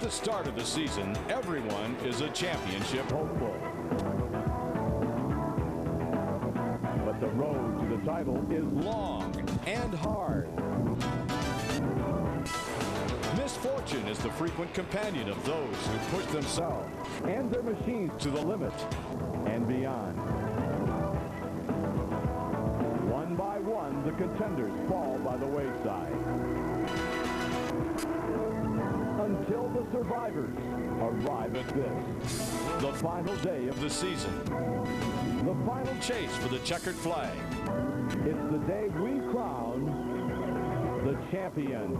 the start of the season, everyone is a championship hopeful. But the road to the title is long and hard. Misfortune is the frequent companion of those who push themselves and their machines to the limit and beyond. One by one, the contenders fall by the wayside, until the survivors arrive at this, the final day of the season, the final chase for the checkered flag. It's the day we crown the champions.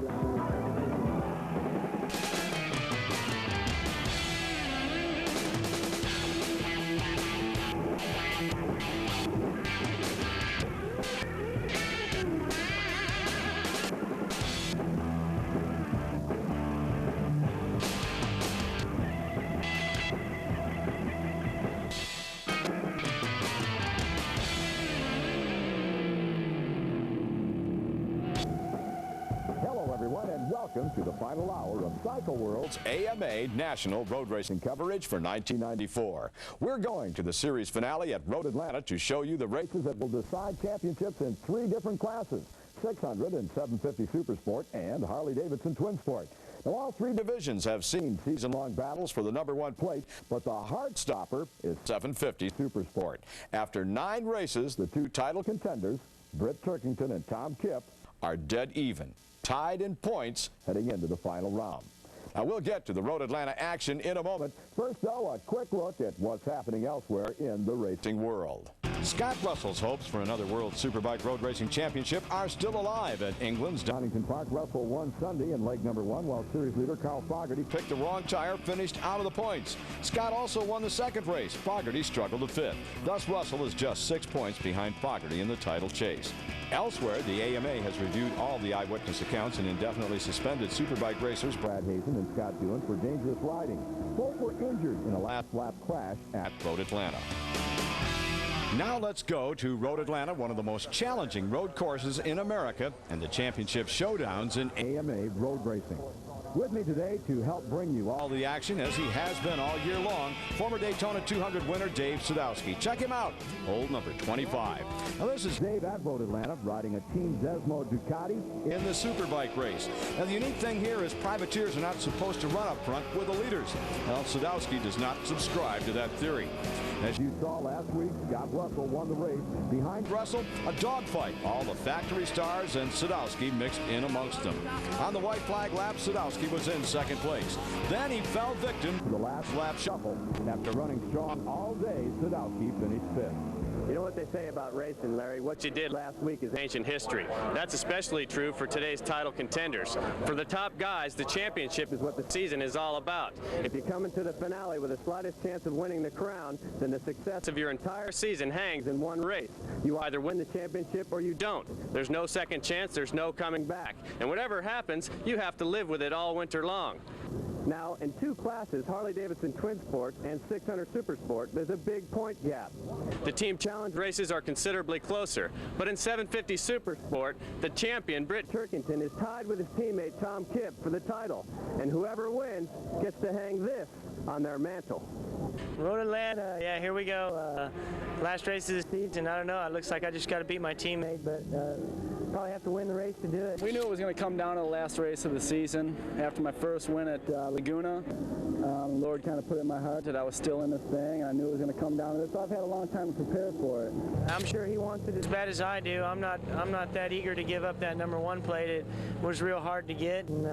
Welcome to the final hour of Cycle World's AMA National Road Racing coverage for 1994. We're going to the series finale at Road Atlanta to show you the races that will decide championships in 3 different classes: 600 and 750 Supersport and Harley-Davidson Twin Sport. Now, all 3 divisions have seen season-long battles for the #1 plate, but the heart-stopper is 750 Supersport. After 9 races, the 2 title contenders, Britt Turkington and Tom Kipp, are dead even, tied in points heading into the final round. Now, we'll get to the Road Atlanta action in a moment. First, though, a quick look at what's happening elsewhere in the racing world. Scott Russell's hopes for another World Superbike Road Racing Championship are still alive at England's Donington Park. Russell won Sunday in leg #1, while series leader Carl Fogarty picked the wrong tire, finished out of the points. Scott also won the second race. Fogarty struggled to 5th. Thus, Russell is just 6 points behind Fogarty in the title chase. Elsewhere, the AMA has reviewed all the eyewitness accounts and indefinitely suspended Superbike racers Brad Hazen and Scott Doohan for dangerous riding. Both were injured in a last lap crash at Road Atlanta. Now let's go to Road Atlanta, one of the most challenging road courses in America, and the championship showdowns in AMA road racing. With me today to help bring you all the action, as he has been all year long, former Daytona 200 winner Dave Sadowski. Check him out, old number 25. Now, this is Dave at Road Atlanta riding a Team Desmo Ducati in the Superbike race. Now, the unique thing here is privateers are not supposed to run up front with the leaders. Now, Sadowski does not subscribe to that theory. As you saw last week, Scott Russell won the race. Behind Russell, a dogfight. All the factory stars and Sadowski mixed in amongst them. On the white flag lap, Sadowski was in second place. Then he fell victim to the last lap shuffle. After running strong all day, Sadowski finished 5th. You know what they say about racing, Larry? What you did last week is ancient history. That's especially true for today's title contenders. For the top guys, the championship is what the season is all about. If you come into the finale with the slightest chance of winning the crown, then the success of your entire season hangs in one race. You either win the championship or you don't. There's no second chance, there's no coming back. And whatever happens, you have to live with it all winter long. Now, in 2 classes, Harley-Davidson Twin Sport and 600 Supersport, there's a big point gap. The Team Challenge races are considerably closer, but in 750 Supersport, the champion, Britt Turkington, is tied with his teammate, Tom Kipp, for the title, and whoever wins gets to hang this on their mantle. Road Atlanta, yeah, here we go. Last race of the season, I don't know, it looks like I just got to beat my teammate, but probably have to win the race to do it. We knew it was going to come down to the last race of the season. After my first win at Laguna, the Lord kind of put it in my heart that I was still in this thing, and I knew it was going to come down to this, so I've had a long time to prepare for it. I'm sure he wants it as bad as I do. I'm not that eager to give up that #1 plate. It was real hard to get, and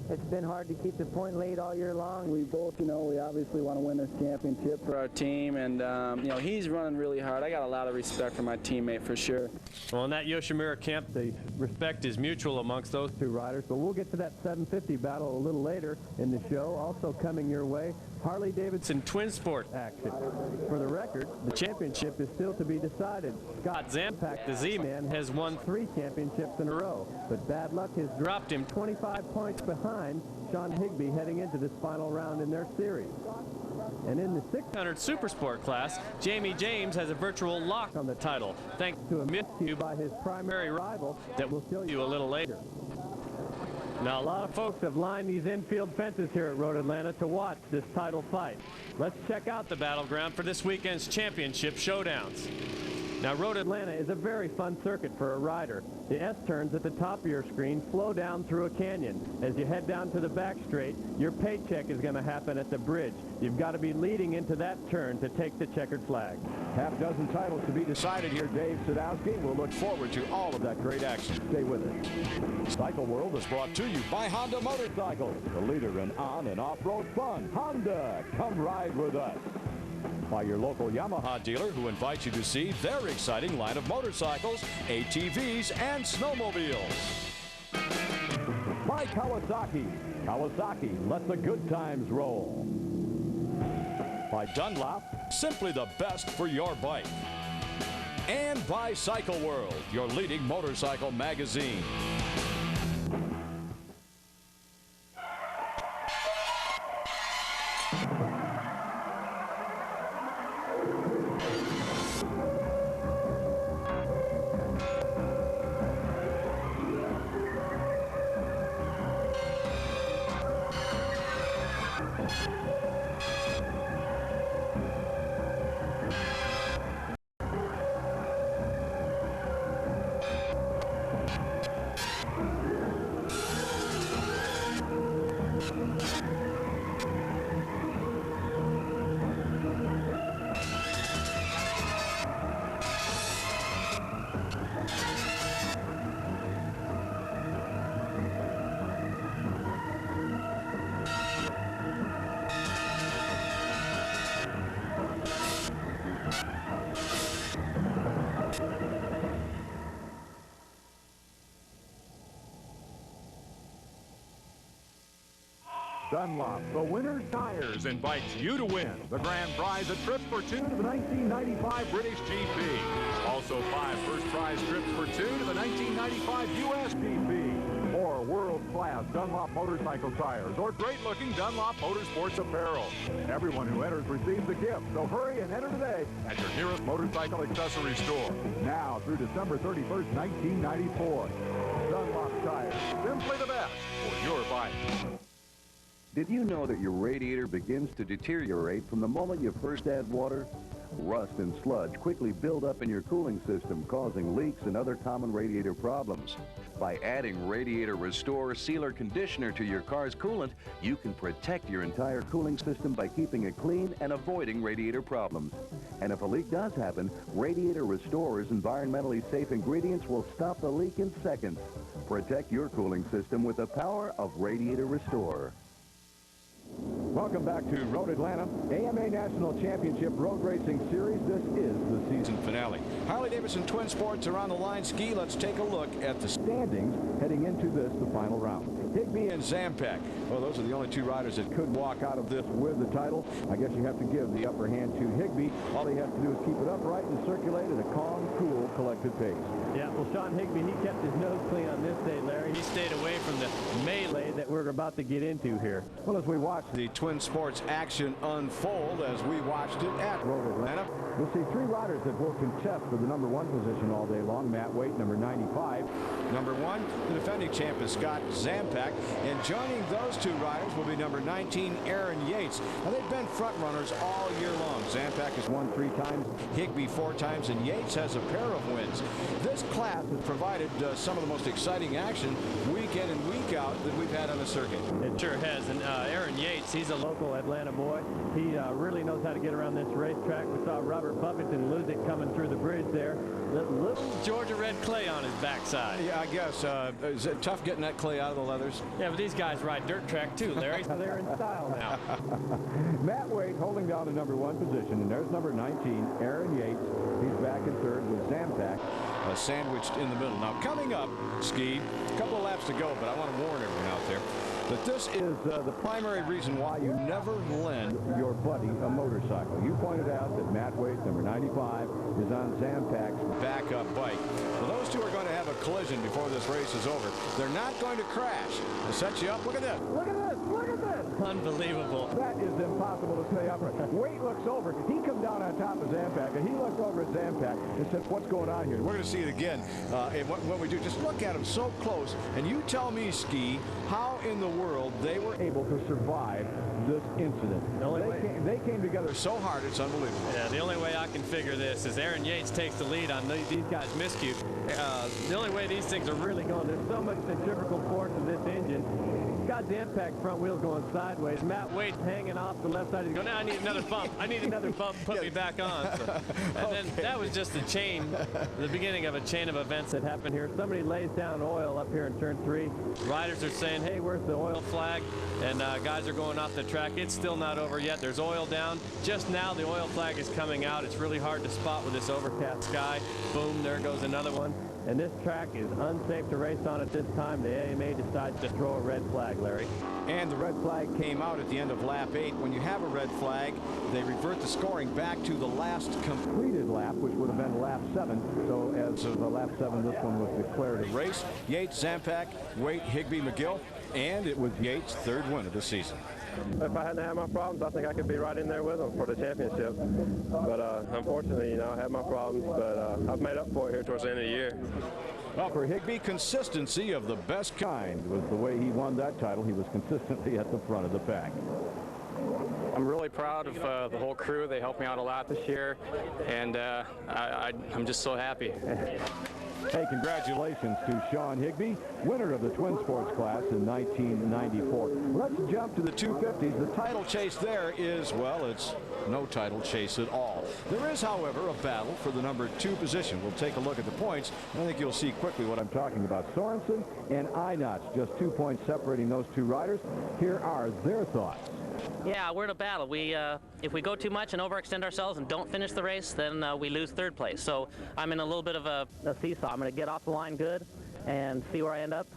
it's been hard to keep the point lead all year long. We both, we obviously want to win this championship for our team, and, he's running really hard. I got a lot of respect for my teammate for sure. Well, in that Yoshimura camp, the respect is mutual amongst those 2 riders, but we'll get to that 750 battle a little later in the show. Also coming your way, Harley-Davidson Twin Sport action. For the record, the championship is still to be decided. Scott Zampak, the Z-Man, has won 3 championships in a row, but bad luck has dropped him 25 points behind Sean Higbee heading into this final round in their series. And in the 600 Supersport class, Jamie James has a virtual lock on the title, thanks to a miscue by his primary rival that we'll show you a little later. Now, a lot of folks have lined these infield fences here at Road Atlanta to watch this title fight. Let's check out the battleground for this weekend's championship showdowns. Now, Road Atlanta is a very fun circuit for a rider. The S-turns at the top of your screen flow down through a canyon. As you head down to the back straight, your paycheck is going to happen at the bridge. You've got to be leading into that turn to take the checkered flag. Half dozen titles to be decided here, Dave Sadowski. We'll look forward to all of that great action. Stay with us. Cycle World is brought to you by Honda Motorcycles, the leader in on and off-road fun. Honda, come ride with us. By your local Yamaha dealer, who invites you to see their exciting line of motorcycles, ATVs, and snowmobiles. By Kawasaki. Kawasaki, let the good times roll. By Dunlop, simply the best for your bike. And by Cycle World, your leading motorcycle magazine. Dunlop, the winner's tires, invites you to win the grand prize, a trip for two to the 1995 British GP. Also 5 first prize trips for two to the 1995 US GP. Or world-class Dunlop motorcycle tires or great-looking Dunlop Motorsports apparel. Everyone who enters receives a gift, so hurry and enter today at your nearest motorcycle accessory store. Now through December 31st, 1994. Dunlop tires, simply the best for your bike. Did you know that your radiator begins to deteriorate from the moment you first add water? Rust and sludge quickly build up in your cooling system, causing leaks and other common radiator problems. By adding Radiator Restore Sealer Conditioner to your car's coolant, you can protect your entire cooling system by keeping it clean and avoiding radiator problems. And if a leak does happen, Radiator Restore's environmentally safe ingredients will stop the leak in seconds. Protect your cooling system with the power of Radiator Restore. Welcome back to Road Atlanta, AMA National Championship Road Racing Series. This is the season finale. Harley-Davidson Twin Sports are on the line. Ski, let's take a look at the standings heading into this, the final round. Higbee and Zampek. Well, those are the only two riders that could walk out of this with the title. I guess you have to give the upper hand to Higbee. All he has to do is keep it upright and circulate at a calm, cool, collected pace. Yeah, well, Sean Higbee, he kept his nose clean on this day, Larry. He stayed away from the melee that we're about to get into here. Well, as we watch the Twin Sports action unfold, as we watched it at Road Atlanta, we'll see 3 riders that will contest for the number 1 position all day long. Matt Waite, number 95. Number 1, the defending champ is Scott Zampek. And joining those 2 riders will be number 19, Aaron Yates. Now, they've been front runners all year long. Zampek has won 3 times, Higbee 4 times, and Yates has a pair of wins. This class has provided some of the most exciting action week in and week out that we've had on the circuit. It sure has. And Aaron Yates, he's a local Atlanta boy. He really knows how to get around this racetrack. We saw Robert Buffington lose it coming through the bridge there. The little Georgia red clay on his backside. Yeah, I guess. Is it tough getting that clay out of the leathers? Yeah, but these guys ride dirt track too, Larry. They're in style now. Matt Waite holding down the number 1 position, and there's number 19, Aaron Yates. He's back in third with Zampek sandwiched in the middle. Now, coming up, Ski, a couple of laps to go, but I want to warn everyone out there that this is the primary reason why you never lend your buddy a motorcycle. You pointed out that Matt Waite, number 95, is on Zampek's backup bike. Well, those 2 are going to have a collision before this race is over. They're not going to crash. They'll set you up. Look at this. Look at this. Look at this. Unbelievable. That is impossible to stay upright. Wait looks over. He come down on top of Zampak, and he looked over at Zampak and said, what's going on here? We're going to see it again. And what we do, just look at him so close, and you tell me, Ski, how in the world they were Able to survive this incident. They came together so hard, it's unbelievable. Yeah, the only way I can figure this is Aaron Yates takes the lead on these guys' miscue. The only way these things are really going, there's so much centrifugal force in this engine. Got the impact front wheels going sideways. Matt Waite hanging off the left side. He's going, now I need another bump. I need another bump. Put me back on. So, and then that was just the beginning of a chain of events that happened here. Somebody lays down oil up here in turn 3. Riders are saying, hey, where's the oil flag? And guys are going off the track. It's still not over yet. There's oil down. Just now the oil flag is coming out. It's really hard to spot with this overcast sky. Boom, there goes another one. And this track is unsafe to race on at this time. The AMA decides to throw a red flag, Larry. And the red flag came out at the end of lap 8. When you have a red flag, they revert the scoring back to the last completed lap, which would have been lap 7. So as of lap 7, this one was declared a race. Yates, Zampak, Waite, Higbee, McGill, and it was Yates' 3rd win of the season. If I hadn't had my problems, I think I could be right in there with them for the championship. But unfortunately, you know, I had my problems, but I've made up for it here towards the end of the year. Well, for Higbee, consistency of the best kind was the way he won that title. He was consistently at the front of the pack. I'm really proud of the whole crew. They helped me out a lot this year, and I'm just so happy. Hey, congratulations to Sean Higbee, winner of the Twin Sports class in 1994. Let's jump to the 250s. The title chase there is, well, it's no title chase at all. There is, however, a battle for the number 2 position. We'll take a look at the points, and I think you'll see quickly what I'm talking about. Sorensen and Einach, just 2 points separating those 2 riders. Here are their thoughts. Yeah, we're in a battle. If we go too much and overextend ourselves and don't finish the race, then we lose 3rd place. So I'm in a little bit of a seesaw. I'm going to get off the line good and see where I end up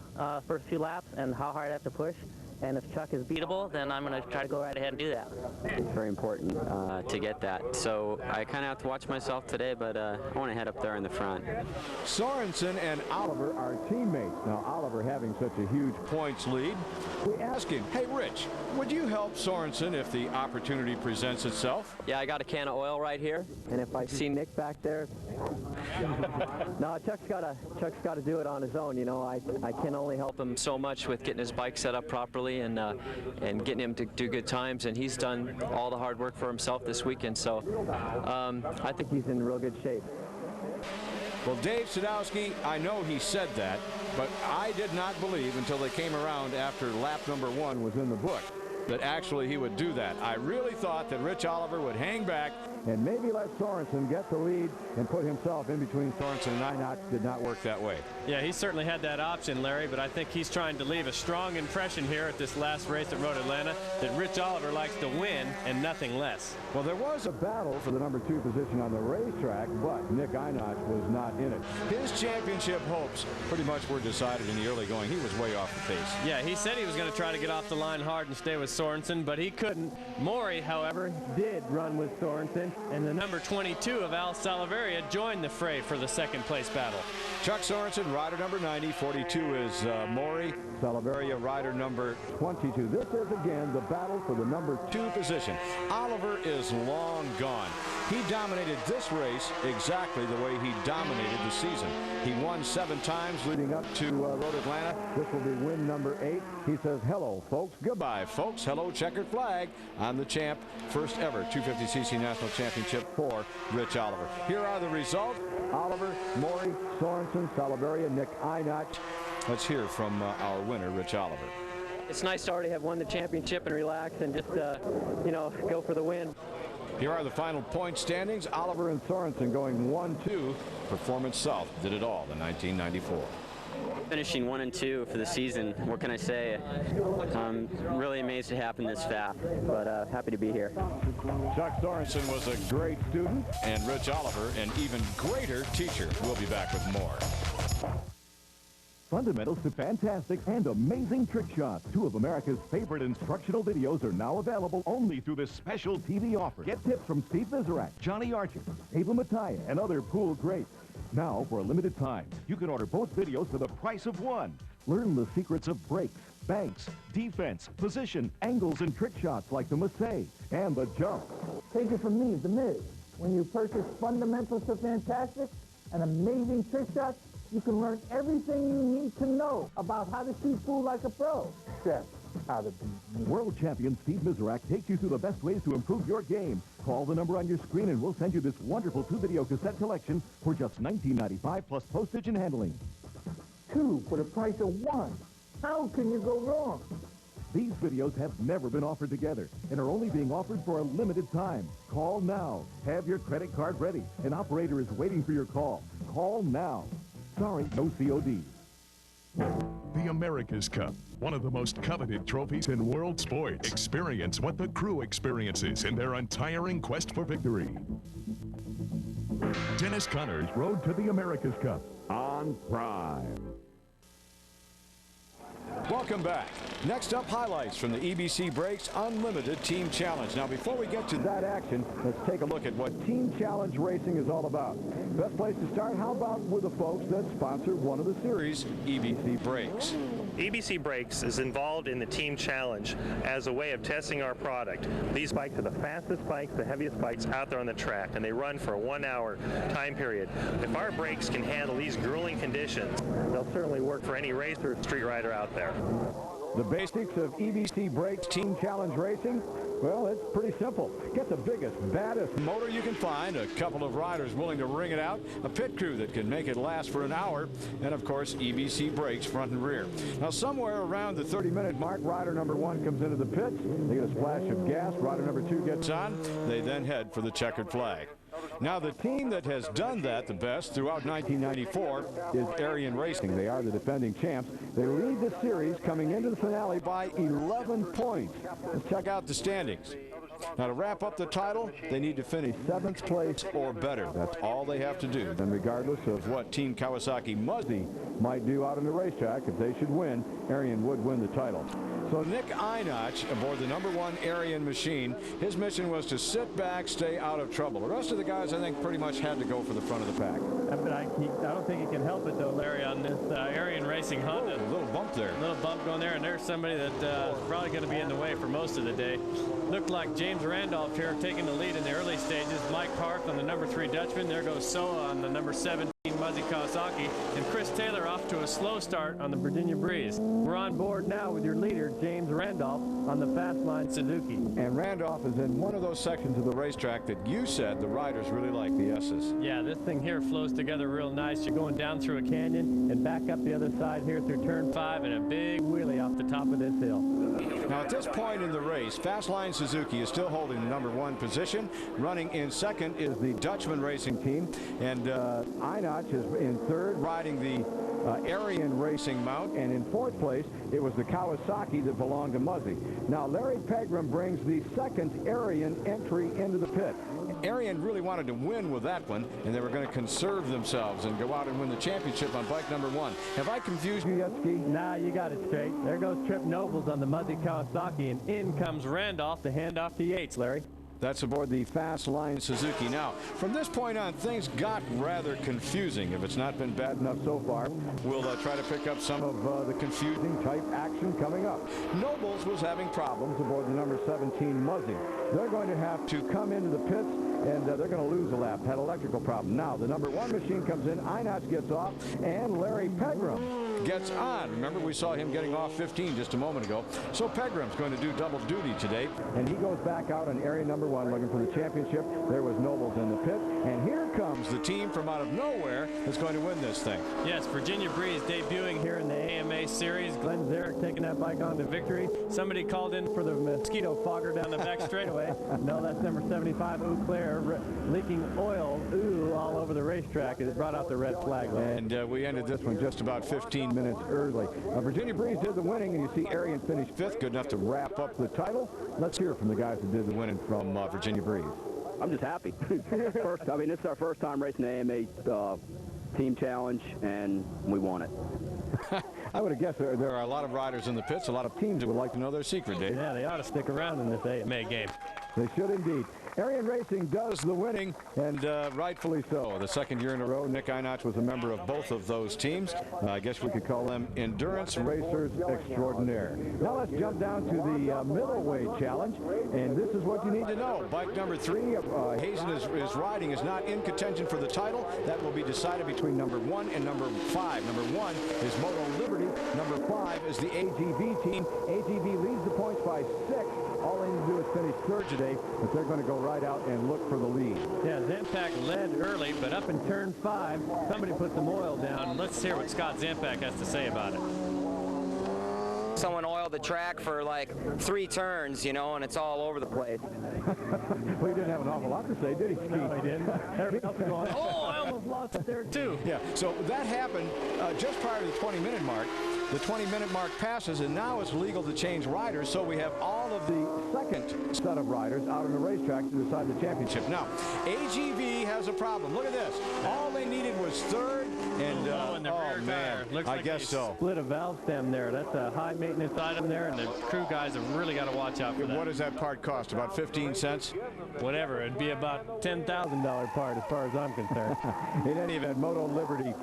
first few laps and how hard I have to push. And if Chuck is beatable, then I'm going to try to go right ahead and do that. It's very important to get that. So I kind of have to watch myself today, but I want to head up there in the front. Sorensen and Oliver are teammates. Now, Oliver having such a huge points lead. We ask him, hey, Rich, would you help Sorensen if the opportunity presents itself? Yeah, I got a can of oil right here. And if I see Nick back there, no, Chuck's got to do it on his own. You know, I can only help him so much with getting his bike set up properly and getting him to do good times, and he's done all the hard work for himself this weekend, so I think he's in real good shape. Well, Dave Sadowski, I know he said that, but I did not believe until they came around after lap number 1 was in the book that actually he would do that. I really thought that Rich Oliver would hang back and maybe let Sorensen get the lead and put himself in between Sorensen and Einach. Did not work that way. Yeah, he certainly had that option, Larry, but I think he's trying to leave a strong impression here at this last race at Road Atlanta that Rich Oliver likes to win and nothing less. Well, there was a battle for the number 2 position on the racetrack, but Nick Einach was not in it. His championship hopes pretty much were decided in the early going. He was way off the pace. Yeah, he said he was going to try to get off the line hard and stay with Sorensen, but he couldn't. Maury, however, did run with Sorensen, and the number 22 of Al Salaveria joined the fray for the 2nd place battle. Chuck Sorensen, rider number 90. 42 is Maury. Salaveria, rider number 22. This is again the battle for the number 2 position. Oliver is long gone. He dominated this race exactly the way he dominated the season. He won 7 times leading up to Road Atlanta. This will be win number 8. He says, hello, folks. Goodbye, folks. Hello, checkered flag. I'm the champ. First ever 250cc National Championship for Rich Oliver. Here are the results. Oliver, Maury, Sorensen, Salaveria, Nick Einach. Let's hear from our winner, Rich Oliver. It's nice to already have won the championship and relax and just, you know, go for the win. Here are the final point standings. Oliver and Sorensen going 1-2. Performance South did it all in 1994. Finishing 1 and 2 for the season, what can I say? I'm really amazed it happened this fast, but happy to be here. Chuck Sorensen was a great student, and Rich Oliver, an even greater teacher. We'll be back with more. Fundamentals to fantastic and amazing trick shots. 2 of America's favorite instructional videos are now available only through this special TV offer. Get tips from Steve Vizerac, Johnny Archer, Ava Mattia, and other pool greats. Now, for a limited time, you can order both videos for the price of one. Learn the secrets of brakes, banks, defense, position, angles, and trick shots like the Massey and the jump. Take it from me, The Miz. When you purchase Fundamentals to Fantastic, an amazing trick shot, you can learn everything you need to know about how to shoot pool like a pro. Except how to be. World champion Steve Miserak takes you through the best ways to improve your game. Call the number on your screen and we'll send you this wonderful 2-video cassette collection for just $19.95 plus postage and handling. 2 for the price of 1. How can you go wrong? These videos have never been offered together and are only being offered for a limited time. Call now. Have your credit card ready. An operator is waiting for your call. Call now. Sorry, no COD. The America's Cup, one of the most coveted trophies in world sports. Experience what the crew experiences in their untiring quest for victory. Dennis Connor's Road to the America's Cup on Prime. Welcome back. Next up, highlights from the EBC Brakes Unlimited Team Challenge. Now, before we get to that action, let's take a look at what Team Challenge Racing is all about. Best place to start, how about with the folks that sponsor one of the series, EBC Brakes. EBC Brakes is involved in the Team Challenge as a way of testing our product. These bikes are the fastest bikes, the heaviest bikes out there on the track, and they run for a 1-hour time period. If our brakes can handle these grueling conditions, they'll certainly work for any racer or street rider out there. The basics of EBC Brakes Team Challenge Racing? Well, it's pretty simple. Get the biggest, baddest motor you can find, a couple of riders willing to ring it out, a pit crew that can make it last for an hour, and of course, EBC Brakes front and rear. Now, somewhere around the 30-minute mark, rider number 1 comes into the pits. They get a splash of gas. Rider number 2 gets on. They then head for the checkered flag. Now, the team that has done that the best throughout 1994 is Aryan Racing. They are the defending champs. They lead the series coming into the finale by 11 points. Let's check out the standings. Now, to wrap up the title, they need to finish 7th place or better. That's all they have to do. And regardless of what Team Kawasaki Muzzy might do out on the racetrack, if they should win, Aryan would win the title. So Nick Einach, aboard the number 1 Aryan machine, his mission was to sit back, stay out of trouble. The rest of the guys, I think, pretty much had to go for the front of the pack. But I don't think he can help it, though, Larry, on this Aryan Racing Honda. A little bump there. A little bump going there, and there's somebody that is probably going to be in the way for most of the day. Looked like James Randolph here taking the lead in the early stages. Mike Park on the number 3 Dutchman. There goes Soa on the number 17 Muzzy Kawasaki. And Chris Taylor off to a slow start on the Virginia Breeze. We're on board now with your leader, James Randolph, on the Fastline Suzuki. And Randolph is in one of those sections of the racetrack that you said the riders really like, the S's. Yeah, this thing here flows together real nice. You're going down through a canyon and back up the other side here through turn 5 and a big wheelie off the top of this hill. Now, at this point in the race, Fastline Suzuki is still holding the number 1 position. Running in second is the Dutchman Racing Team, and Einach is in third, riding the Aryan Racing mount, and in 4th place, it was the Kawasaki that belonged to Muzzy. Now, Larry Pegram brings the 2nd Aryan entry into the pit. Aryan really wanted to win with that one, and they were going to conserve themselves and go out and win the championship on bike number 1. Have I confused you yet, Ski? Nah, you got it straight. There goes Trip Nobles on the Muzzy Kawasaki, and in comes Randolph to hand off to Yates, Larry. That's aboard the Fastline Suzuki. Now, from this point on, things got rather confusing. If it's not been bad enough so far, we'll try to pick up some of the confusing type action coming up. Nobles was having problems aboard the number 17 Muzzy. They're going to have to come into the pits, and they're going to lose a lap. Had electrical problem. Now, the number 1 machine comes in, Einach gets off, and Larry Pegram gets on. Remember, we saw him getting off 15 just a moment ago. So Pegram's going to do double duty today. And he goes back out on area number 1 looking for the championship. There was Nobles in the pit. And here comes the team from out of nowhere that's going to win this thing. Yes, Virginia Breeze debuting here in the AMA Series. Glenn Zarek taking that bike on to victory. Somebody called in for the mosquito fogger down the back straightaway. No, that's number 75, Eau Claire, leaking oil, all over the racetrack. It brought out the red flag. And we ended this one just about 15 minutes early. Virginia Breeze did the winning, and you see Aryan finished 5th, good enough to wrap up the title. Let's hear from the guys who did the winning from Virginia Breeze. I'm just happy. This is our first time racing the AMA Team Challenge, and we won it. I would have guessed there are a lot of riders in the pits, a lot of teams that would like to know their secret, Dave. Yeah, they ought to stick around in this AMA game. They should indeed. Aryan Racing does the winning, and rightfully so. The second year in a row, Nick Einach was a member of both of those teams. I guess we could call them endurance racers extraordinaire. Now let's jump down to the middleweight challenge, and this is what you need to know. Bike number 3, Hazen is riding, is not in contention for the title. That will be decided between number 1 and number 5. Number 1 is Moto Liberty. Number 5 is the AGV team. AGV leads the points by 6. All they need to do is finish third today, but they're going to go right out and look for the lead. Yeah, Zampak led early, but up in turn 5, somebody put some oil down. Let's hear what Scott Zampak has to say about it. Someone oiled the track for like 3 turns, you know, and it's all over the place. Well, he didn't have an awful lot to say, did he, Steve? No, he didn't. Everybody else was going, oh, I almost lost it there, too. Yeah, so that happened just prior to the 20-minute mark. The 20-minute mark passes, and now it's legal to change riders, so we have all of the second set of riders out on the racetrack to decide the championship. Now, AGV has a problem. Look at this. All they needed was third, and oh, man, I guess so. Split a valve stem there. That's a high-maintenance item there, and the crew guys have really got to watch out for that. What does that part cost? About 15 cents? Whatever. It'd be about $10,000 part as far as I'm concerned. In any event, Moto Liberty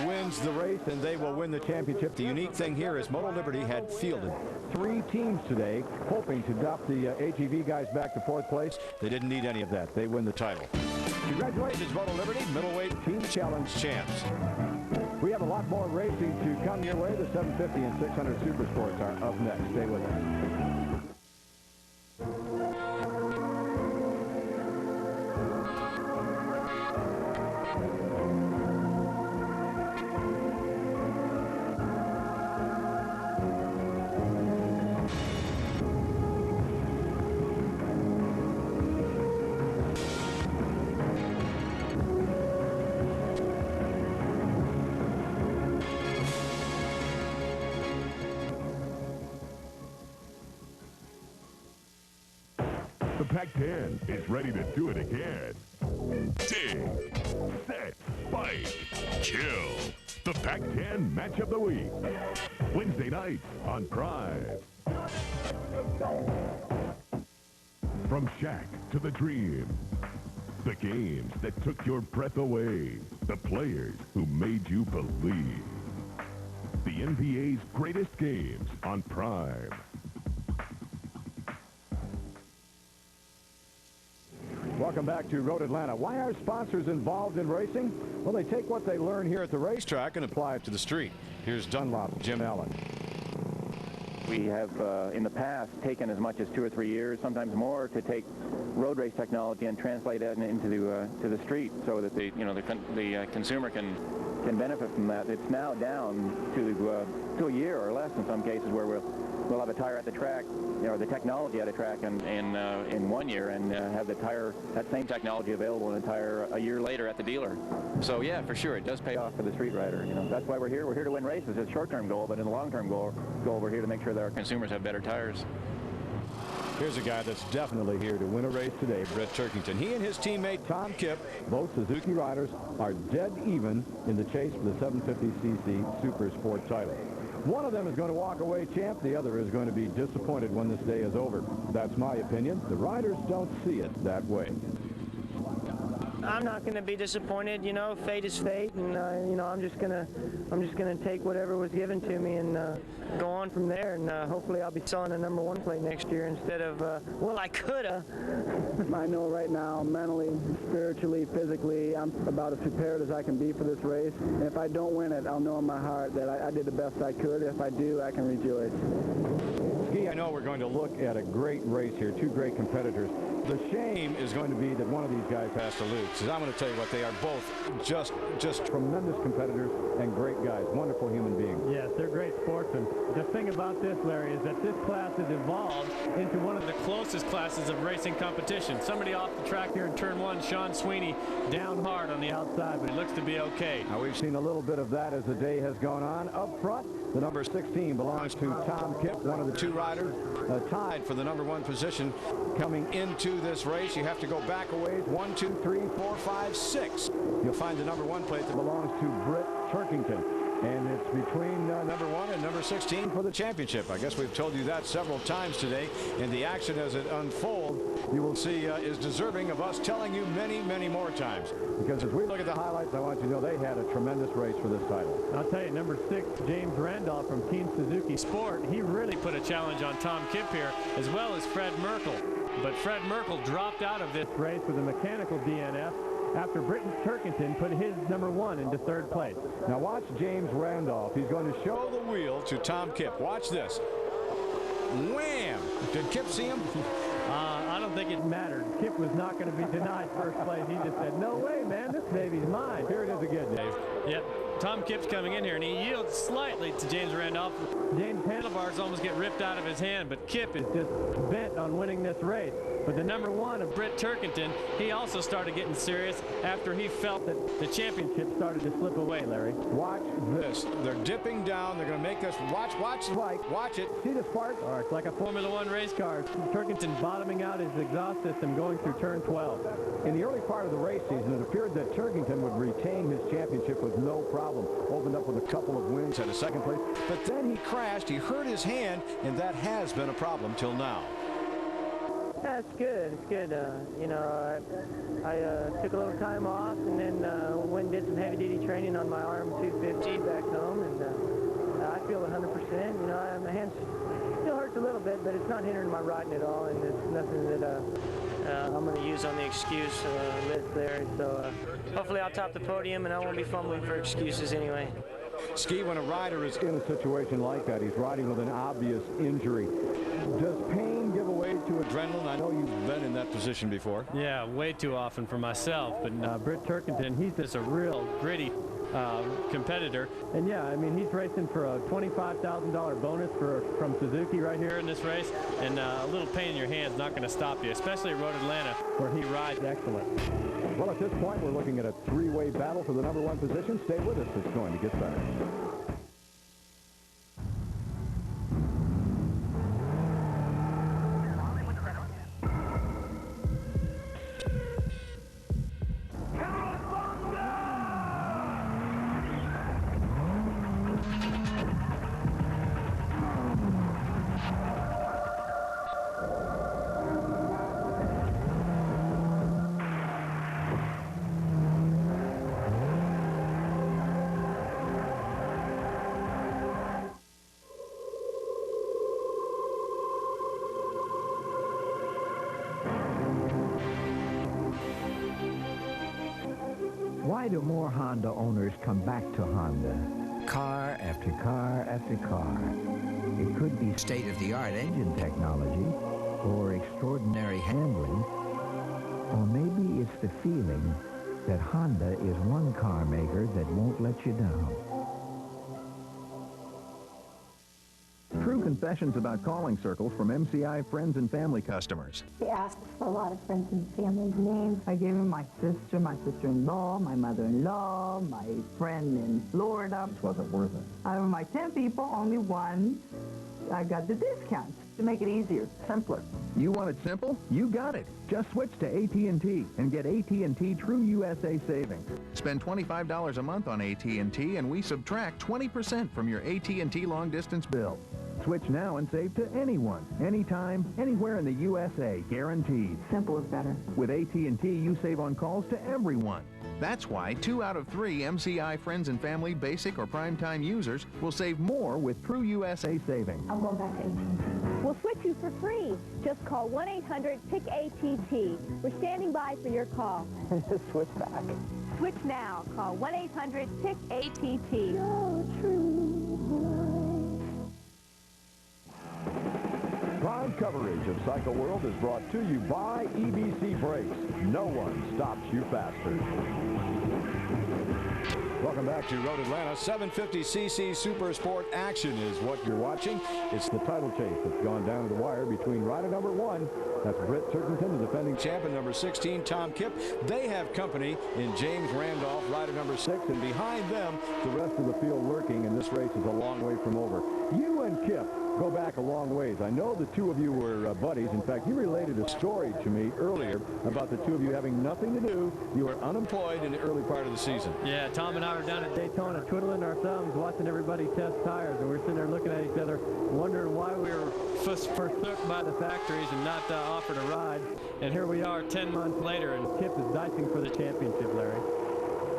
wins the race, and they will win the championship. The unique thing here is Moto Liberty had fielded 3 teams today, hoping to drop the AGV guys back to 4th place. They didn't need any of that. They win the title. Congratulations, Moto Liberty, middleweight team challenge champs. We have a lot more racing to come your way. The 750 and 600 Super Sports are up next. Stay with us. The Pac-10 is ready to do it again. Dig, set, bite, kill. The Pac-10 Match of the Week. Wednesday night on Prime. From Shack to the Dream. The games that took your breath away. The players who made you believe. The NBA's greatest games on Prime. Welcome back to Road Atlanta. Why are sponsors involved in racing? Well, they take what they learn here at the racetrack and apply it to the street. Here's Dunlop, Jim Allen. We have, in the past, taken as much as 2 or 3 years, sometimes more, to take road race technology and translate it into to the street, so that the consumer can benefit from that. It's now down to a year or less in some cases, where we'll have a tire at the track, the technology at a track in 1 year, and have that same technology available in a tire a year later at the dealer. So yeah, for sure, it does pay off for the street rider. That's why we're here. We're here to win races. It's a short-term goal, but in the long-term goal, we're here to make sure that our consumers have better tires. Here's a guy that's definitely here to win a race today, Brett Turkington. He and his teammate Tom Kipp, both Suzuki riders, are dead even in the chase for the 750cc Super Sport title. One of them is going to walk away champ. The other is going to be disappointed when this day is over. That's my opinion. The riders don't see it that way. I'm not going to be disappointed. Fate is fate, and I'm just gonna take whatever was given to me and go on from there. And hopefully, I'll be selling a #1 plate next year instead of well, I coulda. I know right now, mentally, spiritually, physically, I'm about as prepared as I can be for this race. And if I don't win it, I'll know in my heart that I did the best I could. If I do, I can rejoice. Ski, I know we're going to look at a great race here, 2 great competitors. The shame is going to be that one of these guys has to lose. Because I'm going to tell you what, they are both just tremendous competitors and great guys, wonderful human beings. Yes, they're great sportsmen. The thing about this, Larry, is that this class has evolved into one of the closest classes of racing competition. Somebody off the track here in turn 1, Sean Sweeney, down hard on the outside, but he looks to be okay. Now, we've seen a little bit of that as the day has gone on. Up front, the number 16 belongs to Tom Kipp, one of the 2 riders tied for the #1 position coming into this race. You have to go back a ways. 1, 2, 3, 4, 5, 6. You'll find the #1 plate that belongs to Britt Turkington. And it's between number 1 and number 16 for the championship. I guess we've told you that several times today. And the action as it unfolds, you will see, is deserving of us telling you many, many more times. Because as we look at the highlights, I want you to know they had a tremendous race for this title. I'll tell you, number 6, James Randolph from Team Suzuki Sport, he really put a challenge on Tom Kipp here, as well as Fred Merkel. But Fred Merkel dropped out of this race with a mechanical DNF after Turkington put his number 1 into 3rd place. Now watch James Randolph. He's going to show the wheel to Tom Kipp. Watch this. Wham! Did Kipp see him? I don't think it mattered. Kipp was not going to be denied first place. He just said, no way, man, this baby's mine. Here it is again, Dave. Yep. Tom Kipp's coming in here, and he yields slightly to James Randolph. James' handlebars almost get ripped out of his hand, but Kipp is just bent on winning this race. But the number 1 of Britt Turkington, he also started getting serious after he felt that the championship started to slip away, Larry. Watch this. They're dipping down. They're going to make this. Watch the bike. Watch it. See the spark? Oh, it's like a Formula 1 race car. Turkington bottoming out his exhaust system going through turn 12. In the early part of the race season, it appeared that Turkington would retain his championship with no problem. Opened up with a couple of wins at a 2nd place. But then he crashed. He hurt his hand, and that has been a problem till now. That's good. It's good. You know, I took a little time off and then went and did some heavy-duty training on my RM250 back home, and I feel 100%. You know, my hand still hurts a little bit, but it's not hindering my riding at all, and it's nothing that I'm going to use on the excuse list there. So hopefully I'll top the podium, and I won't be fumbling for excuses anyway. Ski, when a rider is in a situation like that, he's riding with an obvious injury. Does pain give away to adrenaline? I know you've been in that position before. Yeah, way too often for myself. But Britt Turkington, he's just a real gritty competitor. And yeah, I mean, he's racing for a $25,000 bonus from Suzuki right here in this race. And a little pain in your hand is not going to stop you, especially at Road Atlanta, where he rides excellent. Well, at this point, we're looking at a 3-way battle for the number 1 position. Stay with us. It's going to get better. Why do more Honda owners come back to Honda? Car after car after car. It could be state-of-the-art engine technology, or extraordinary handling, or maybe it's the feeling that Honda is one car maker that won't let you down. True confessions about calling circles from MCI friends and family customers. He asked for a lot of friends and family names. I gave him my sister-in-law, my mother-in-law, my friend in Florida. This wasn't worth it. Out of my 10 people, only one I got the discount to make it easier, simpler. You want it simple? You got it. Just switch to AT&T and get AT&T True USA savings. Spend $25 a month on AT&T and we subtract 20% from your AT&T long-distance bill. Switch now and save to anyone, anytime, anywhere in the USA, guaranteed. Simple is better. With AT&T, you save on calls to everyone. That's why 2 out of 3 MCI friends and family basic or primetime users will save more with True USA savings. I'm going back to AT&T. We'll switch you for free. Just call 1-800-PICK-ATT. We're standing by for your call. Switch back. Switch now. Call 1-800-PICK-ATT. Oh, true. Live coverage of Cycle World is brought to you by EBC Brakes. No one stops you faster. Welcome back to Road Atlanta. 750cc Super Sport action is what you're watching. It's the title chase that's gone down to the wire between rider number 1, that's Britt Turkington, the defending champion, number 16, Tom Kipp. They have company in James Randolph, rider number 6, and behind them, the rest of the field lurking, and this race is a long way from over. and Kip go back a long ways. I know the two of you were buddies. In fact, you related a story to me earlier about the two of you having nothing to do. You were unemployed in the early part of the season. Yeah, Tom and I were down at Daytona twiddling our thumbs, watching everybody test tires, and we're sitting there looking at each other, wondering why we were forsook by the factories and not offered a ride. And here we are 10 months later, and Kip is dicing for the championship, Larry.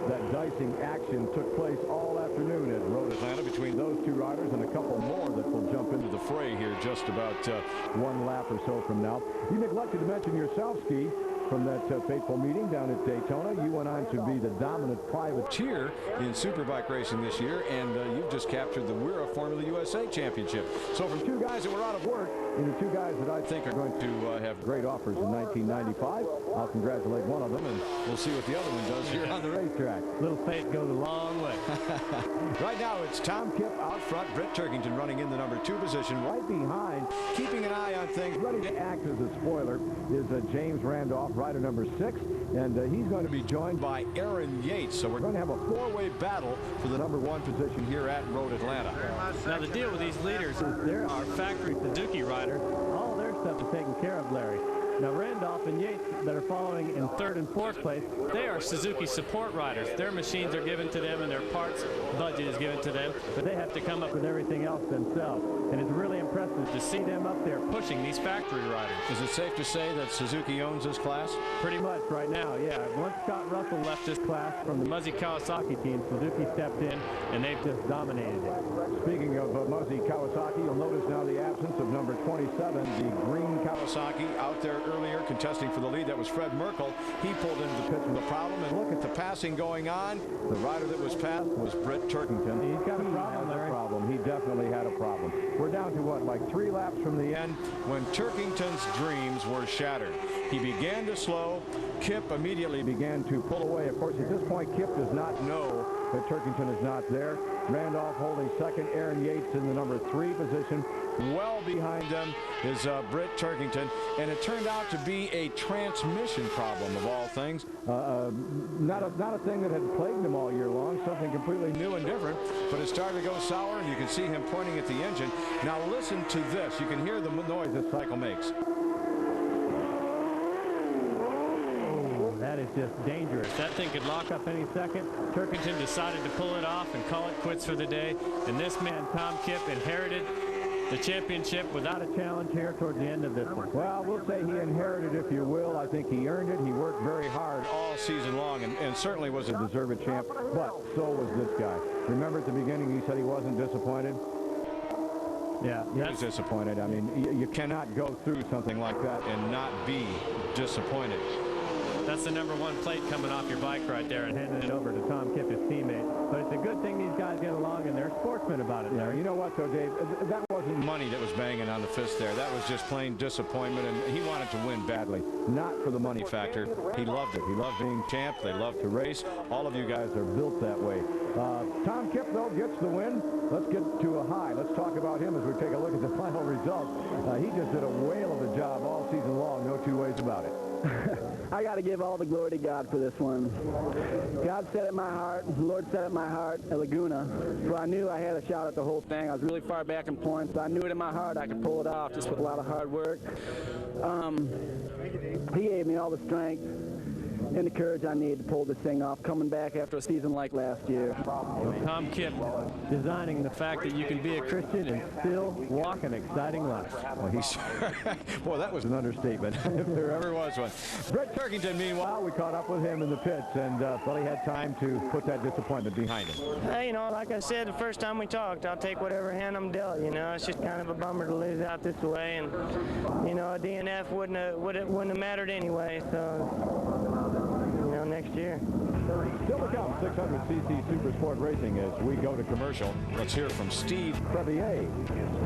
That dicing action took place all afternoon at Road Atlanta between those two riders and a couple more that will jump into the fray here just about one lap or so from now. You neglected to mention yourself, Ski, from that fateful meeting down at Daytona. You went on to be the dominant privateer in Superbike racing this year, and you've just captured the WERA Formula USA Championship. So from two guys that were out of work and the two guys that I think are going to have great offers in 1995, I'll congratulate one of them, and we'll see what the other one does here on the racetrack. Little faith goes a long way. Right now, it's Tom Kip out front. Britt Turkington running in the number 2 position. Right behind, keeping an eye on things, ready to act as a spoiler, is James Randolph, rider number 6, and he's going to be joined by Aaron Yates. So we're going to have a 4-way battle for the number 1 position here at Road Atlanta. Now the deal with these leaders is there are factory Suzuki riders. All their stuff is taken care of, Larry. Now Randolph and Yates that are following in 3rd and 4th place, they are Suzuki support riders. Their machines are given to them and their parts budget is given to them, but they have to come up with everything else themselves. And it's really impressive to see them up there pushing these factory riders. Is it safe to say that Suzuki owns this class? Pretty much right now, yeah. Once Scott Russell left this class from the Muzzy Kawasaki team, Suzuki stepped in and they've just dominated it. Speaking of Muzzy Kawasaki, you'll notice now the absence of number 27, the green Kawasaki, out there earlier contesting for the lead. That was Fred Merkel. He pulled into the pits with a problem, and look at the passing going on. The rider that was passed was Britt Turkington. He's got a problem, Larry. He definitely had a problem. We're down to what, like 3 laps from the end when Turkington's dreams were shattered. He began to slow. Kip immediately began to pull away. Of course, at this point, Kip does not know that Turkington is not there. Randolph holding 2nd. Aaron Yates in the number 3 position. Well behind them is Britt Turkington, and it turned out to be a transmission problem of all things. Not a thing that had plagued them all year long, something completely new and different, but it started to go sour, and you can see him pointing at the engine. Now listen to this. You can hear the noise this cycle makes. That is just dangerous. That thing could lock up any second. Turkington decided to pull it off and call it quits for the day, and this man, Tom Kip, inherited the championship without a challenge here towards the end of this one. Well, we'll say he inherited, if you will. I think he earned it. He worked very hard all season long and certainly was a deserved champ, but so was this guy. Remember at the beginning he said he wasn't disappointed? Yeah. He was disappointed. I mean, you cannot go through something like that and not be disappointed. That's the number 1 plate coming off your bike right there and handing it over to Tom Kip, his teammate. But it's a good thing these guys get along and they're sportsmen about it, Larry. You know what, though, Dave? That wasn't money that was banging on the fist there. That was just plain disappointment, and he wanted to win badly. Not for the money factor. He loved it. He loved being champ. They loved to race. All of you guys are built that way. Tom Kip, though, gets the win. Let's get to a high. Let's talk about him as we take a look at the final results. He just did a whale of a job all season long. No two ways about it. I got to give all the glory to God for this one. God set it in my heart. The Lord set it in my heart at Laguna. So I knew I had a shot at the whole thing. I was really far back in points. So I knew it in my heart I could pull it off just with a lot of hard work. He gave me all the strength and the courage I need to pull this thing off, coming back after a season like last year. Tom Kip designing the fact that you can be a Christian and still walk an exciting life. Well, boy, that was an understatement, if there ever was one. Britt Turkington, meanwhile, we caught up with him in the pits, and thought he had time to put that disappointment behind him. Hey, you know, like I said the first time we talked, I'll take whatever hand I'm dealt. You know, it's just kind of a bummer to lose out this way, and you know, a DNF wouldn't have mattered anyway. So. Next year. Still to come, 600cc Super Sport Racing as we go to commercial. Let's hear from Steve Kravier.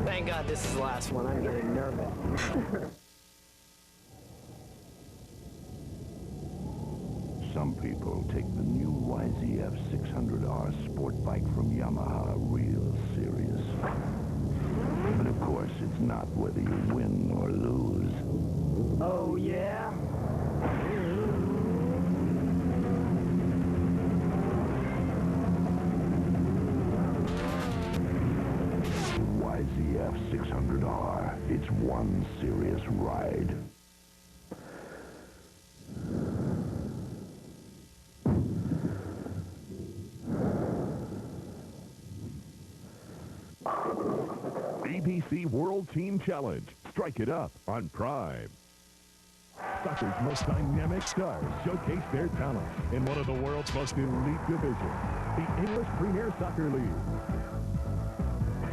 Thank God this is the last one. I'm getting nervous. Some people take the new YZF 600R sport bike from Yamaha real serious. But of course, it's not whether you win or lose. Oh, yeah? YZF F600R. It's one serious ride. ABC World Team Challenge. Strike it up on Prime. Soccer's most dynamic stars showcase their talent in one of the world's most elite divisions, the English Premier Soccer League.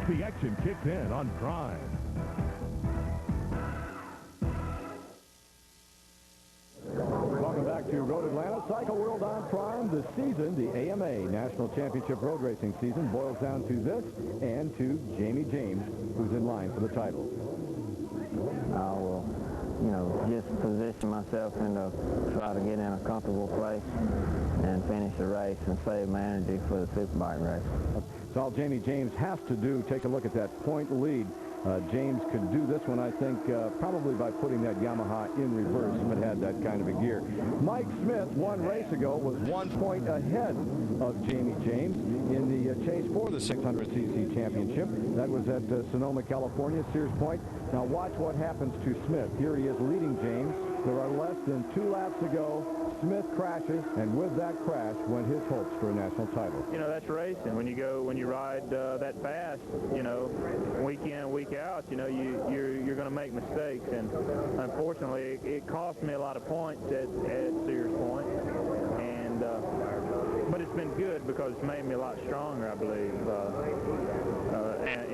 The action kicks in on Prime. Welcome back to Road Atlanta. Cycle World on Prime. The season, the AMA National Championship Road Racing season, boils down to this and to Jamie James, who's in line for the title. I will, just position myself try to get in a comfortable place and finish the race and save my energy for the Superbike race. It's all Jamie James has to do. Take a look at that point lead. James could do this one, I think, probably by putting that Yamaha in reverse if it had that kind of a gear. Mike Smith, one race ago, was 1 point ahead of Jamie James in the chase for the 600cc championship. That was at Sonoma, California, Sears Point. Now watch what happens to Smith. Here he is leading James. There are less than 2 laps to go. Smith crashes, and with that crash went his hopes for a national title. That's racing. When you ride that fast, week in, week out, you're going to make mistakes, and unfortunately, it cost me a lot of points at Sears Point, and but it's been good because it's made me a lot stronger, I believe,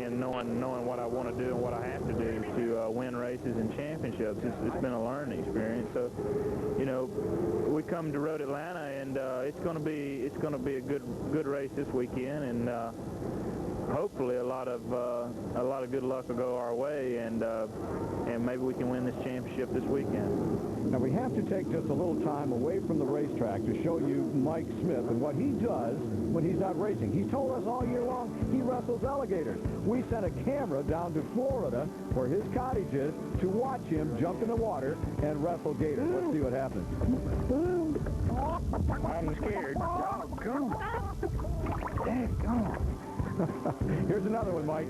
and knowing what I want to do and what I have to do to win races and championships. It's been a learning experience. So, we come to Road Atlanta, and it's going to be a good race this weekend, and hopefully a lot of good luck will go our way, and maybe we can win this championship this weekend. Now we have to take just a little time away from the racetrack to show you Mike Smith and what he does when he's not racing. He's told us all year long he wrestles alligators. We sent a camera down to Florida where his cottage is to watch him jump in the water and wrestle gators. Let's see what happens. I'm scared. Here's another one, Mike.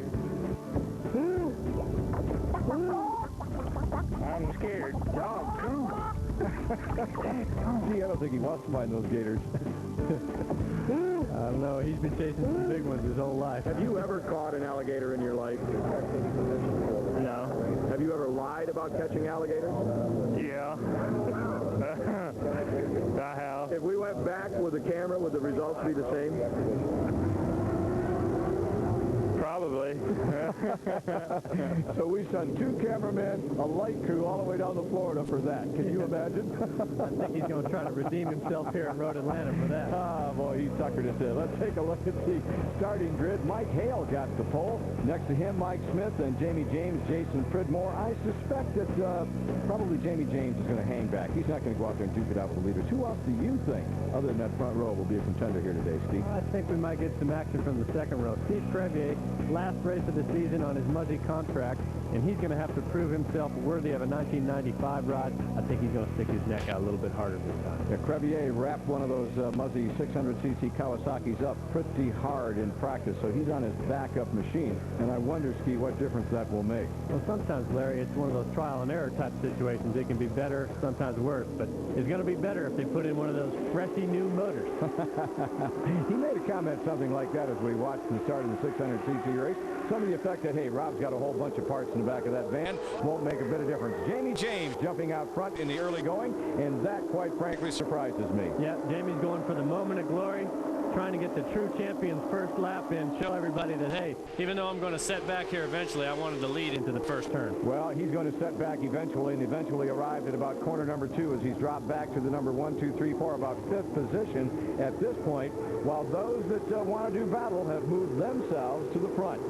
I'm scared. Dog, come. Gee, I don't think he wants to find those gators. I don't know. He's been chasing some big ones his whole life. Have you ever caught an alligator in your life? No. Have you ever lied about catching alligators? Yeah. I have. If we went back with the camera, would the results be the same? Probably. So we sent 2 cameramen, a light crew, all the way down to Florida for that. Can you imagine? I think he's going to try to redeem himself here in Road Atlanta for that. Ah, boy, he suckered us in. Let's take a look at the starting grid. Mike Hale got the pole. Next to him, Mike Smith and Jamie James, Jason Pridmore. I suspect that probably Jamie James is going to hang back. He's not going to go out there and duke it out with the leaders. Who else do you think, other than that front row, will be a contender here today, Steve? I think we might get some action from the second row. Steve Kravier, last race of the season on his Muzzy contract, and he's going to have to prove himself worthy of a 1995 ride. I think he's going to stick his neck out a little bit harder this time. Yeah, Kravier wrapped one of those Muzzy 600cc Kawasaki's up pretty hard in practice, so he's on his backup machine, and I wonder, Ski, what difference that will make. Well, sometimes, Larry, it's one of those trial and error type situations. It can be better, sometimes worse, but it's going to be better if they put in one of those freshy new motors. He made a comment something like that as we watched the start of the 600cc race. Some of the effect that, hey, Rob's got a whole bunch of parts in the back of that van, won't make a bit of difference. Jamie James jumping out front in the early going, and that, quite frankly, surprises me. Yeah, Jamie's going for the moment of glory, trying to get the true champion's first lap and show everybody that, hey, even though I'm going to set back here eventually, I wanted to lead into the first turn. Well, he's going to set back eventually, and eventually arrived at about corner number 2 as he's dropped back to the number 1, 2, 3, 4, about 5th position at this point, while those that want to do battle have moved themselves to the front.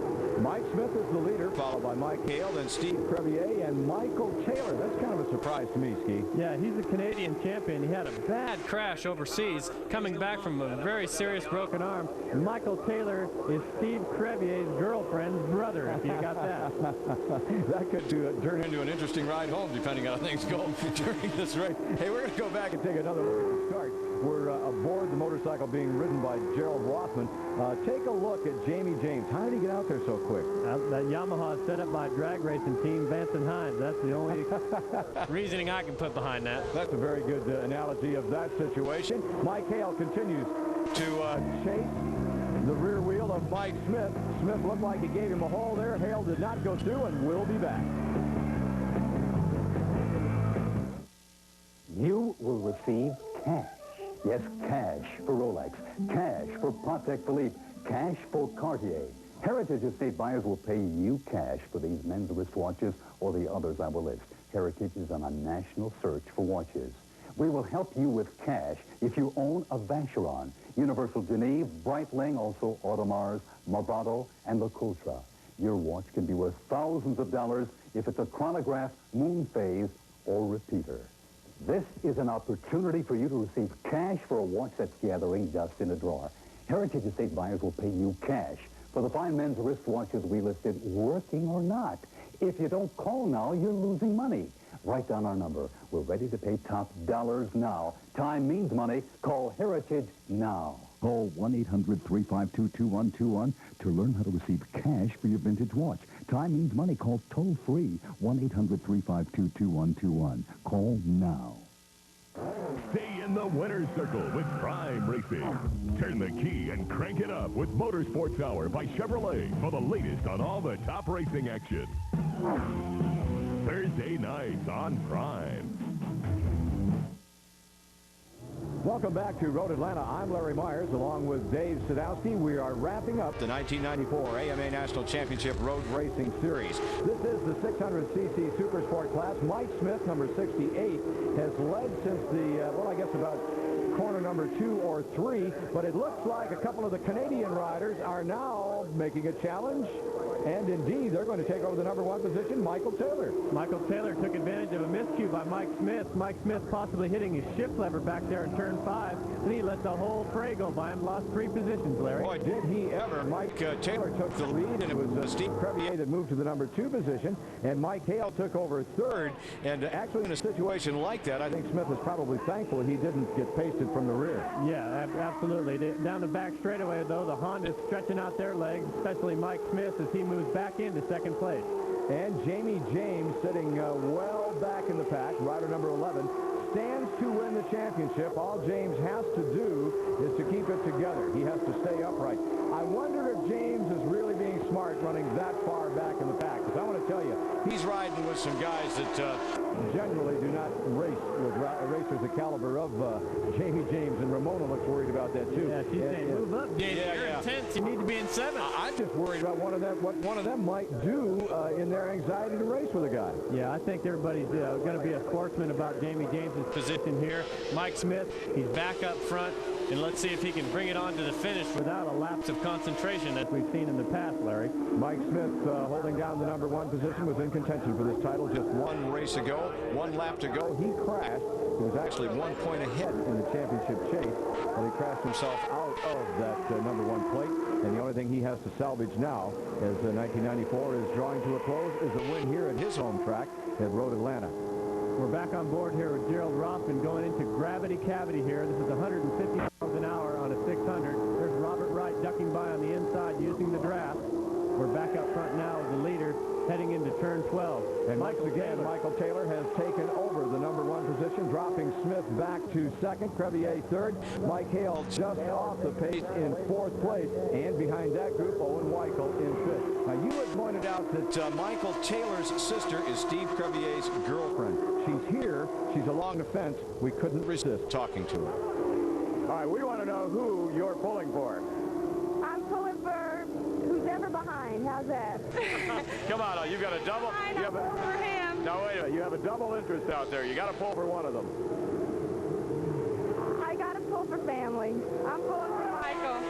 Mike Smith is the leader, followed by Mike Hale, then Steve Kravier, and Michael Taylor. That's kind of a surprise to me, Ski. Yeah, he's a Canadian champion. He had a bad crash overseas, coming back from a very serious broken arm. Michael Taylor is Steve Kravier's girlfriend's brother, if you got that. That could turn into an interesting ride home, depending on how things go during this race. Hey, we're going to go back and take another look at the start. We're aboard the motorcycle being ridden by Gerald Rothman. Take a look at Jamie James. How did he get out there so quick? That Yamaha is set up by a drag racing team, Vance and Hines. That's the only reasoning I can put behind that. That's a very good analogy of that situation. Mike Hale continues to chase the rear wheel of Mike Smith. Smith looked like he gave him a haul there. Hale did not go through and will be back. You will receive cash. Yes, cash for Rolex, cash for Patek Philippe, cash for Cartier. Heritage Estate buyers will pay you cash for these men's wristwatches or the others I will list. Heritage is on a national search for watches. We will help you with cash if you own a Vacheron, Universal Geneve, Breitling, also Audemars, Movado, and Le Coultre. Your watch can be worth thousands of dollars if it's a chronograph, moon phase, or repeater. This is an opportunity for you to receive cash for a watch that's gathering dust in a drawer. Heritage Estate buyers will pay you cash for the fine men's wristwatches we listed, working or not. If you don't call now, you're losing money. Write down our number. We're ready to pay top dollars now. Time means money. Call Heritage now. Call 1-800-352-2121 to learn how to receive cash for your vintage watch. Time means money. Call toll-free 1-800-352-2121. Call now. Stay in the winner's circle with Prime Racing. Turn the key and crank it up with Motorsports Hour by Chevrolet for the latest on all the top racing action. Thursday nights on Prime. Welcome back to Road Atlanta. I'm Larry Myers along with Dave Sadowski. We are wrapping up the 1994 AMA National Championship Road Racing Series. This is the 600cc Supersport class. Mike Smith, number 68, has led since the, well, I guess about corner number 2 or 3, but it looks like a couple of the Canadian riders are now making a challenge, and indeed they're going to take over the number 1 position, Michael Taylor. Michael Taylor took advantage of a miscue by Mike Smith. Mike Smith possibly hitting his shift lever back there in turn 5, and he let the whole fray go by him, lost 3 positions, Larry. Boy, did he ever. Mike Taylor took the lead, and it was Steve Kravier that moved to the number 2 position, and Mike Hale took over 3rd, and actually in a situation like that, I think Smith was probably thankful he didn't get pasted from the rear. Yeah, absolutely. Down the back straightaway, though, the Honda's stretching out their legs, especially Mike Smith as he moves back into 2nd place. And Jamie James sitting well back in the pack, rider number 11, stands to win the championship. All James has to do is to keep it together. He has to stay upright. I wonder if James is really being smart running that far back in the pack, because I want to tell you, he's riding with some guys that generally do not race with racers the caliber of Jamie James, and Ramona looks worried about that too. Yeah, she's saying, move up, James. You're in 10th. You need to be in 7th. I'm just worried about what one of them might do in their anxiety to race with a guy. Yeah, I think everybody's going to be a sportsman about Jamie James' position here. Mike Smith, he's back up front, and let's see if he can bring it on to the finish without a lapse of concentration as we've seen in the past, Larry. Mike Smith holding down the number 1 position, was in contention for this title just 1 race ago, 1 lap to go. He crashed. He was actually 1 point ahead in the championship chase, but he crashed himself out of that number 1 plate, and the only thing he has to salvage now as 1994 is drawing to a close is a win here at his home track at Road Atlanta. We're back on board here with Gerald Rothman going into Gravity Cavity here. This is 150 miles an hour on a 600. There's Robert Wright ducking by on the inside using the draft. We're back up front now as the leader heading into turn 12. And once again, Michael Taylor has taken over the number 1 position, dropping Smith back to 2nd, Kravier 3rd, Mike Hale just off the pace in 4th place, and behind that group, Owen Weichel in 5th. Now, you had pointed out that Michael Taylor's sister is Steve Kravier's girlfriend. She's here. She's along the fence. We couldn't resist talking to her. All right, we want to know who you're pulling for. I'm pulling for who's ever behind. How's that? Come on, you've got a double. I'm pulling for him. Now, wait a minute. You have a double interest out there. You got to pull for one of them. I got to pull for family. I'm pulling for Michael.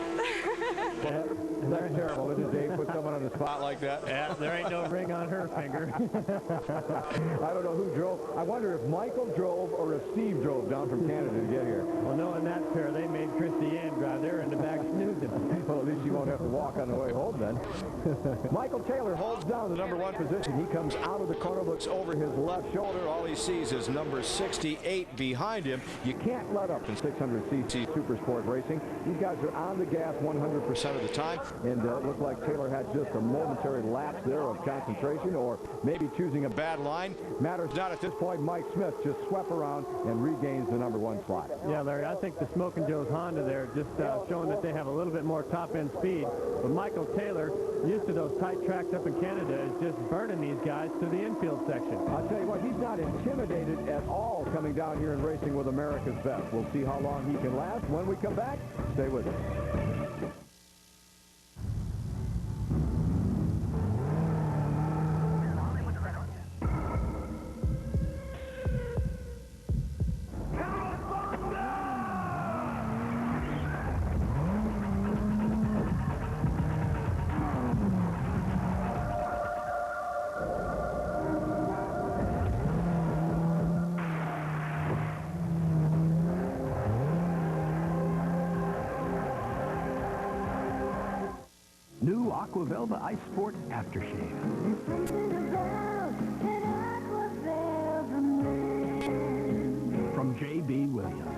That's terrible, isn't it, Dave? Put someone on the spot like that. Yeah, there ain't no ring on her finger. I don't know who drove. I wonder if Michael drove or if Steve drove down from Canada to get here. Well, knowing that pair, they made Christy Ann drive. They're in the back snoozing. Well, at least you won't have to walk on the way home then. Michael Taylor holds down the number 1 position. He comes out of the corner, looks over his left shoulder. All he sees is number 68 behind him. You can't let up in 600cc Super Sport racing. These guys are on the gas 100% of the time, and it looked like Taylor had just a momentary lapse there of concentration, or maybe choosing a bad line. Matters not at this point. Mike Smith just swept around and regains the number 1 slot. Yeah, Larry, I think the Smokin' Joe's Honda there just showing that they have a little bit more top-end speed. But Michael Taylor, used to those tight tracks up in Canada, is just burning these guys to the infield section. I'll tell you what, he's not intimidated at all coming down here and racing with America's best. We'll see how long he can last. When we come back, stay with us. New Aquavelva Ice Sport Aftershave. From J.B. Williams.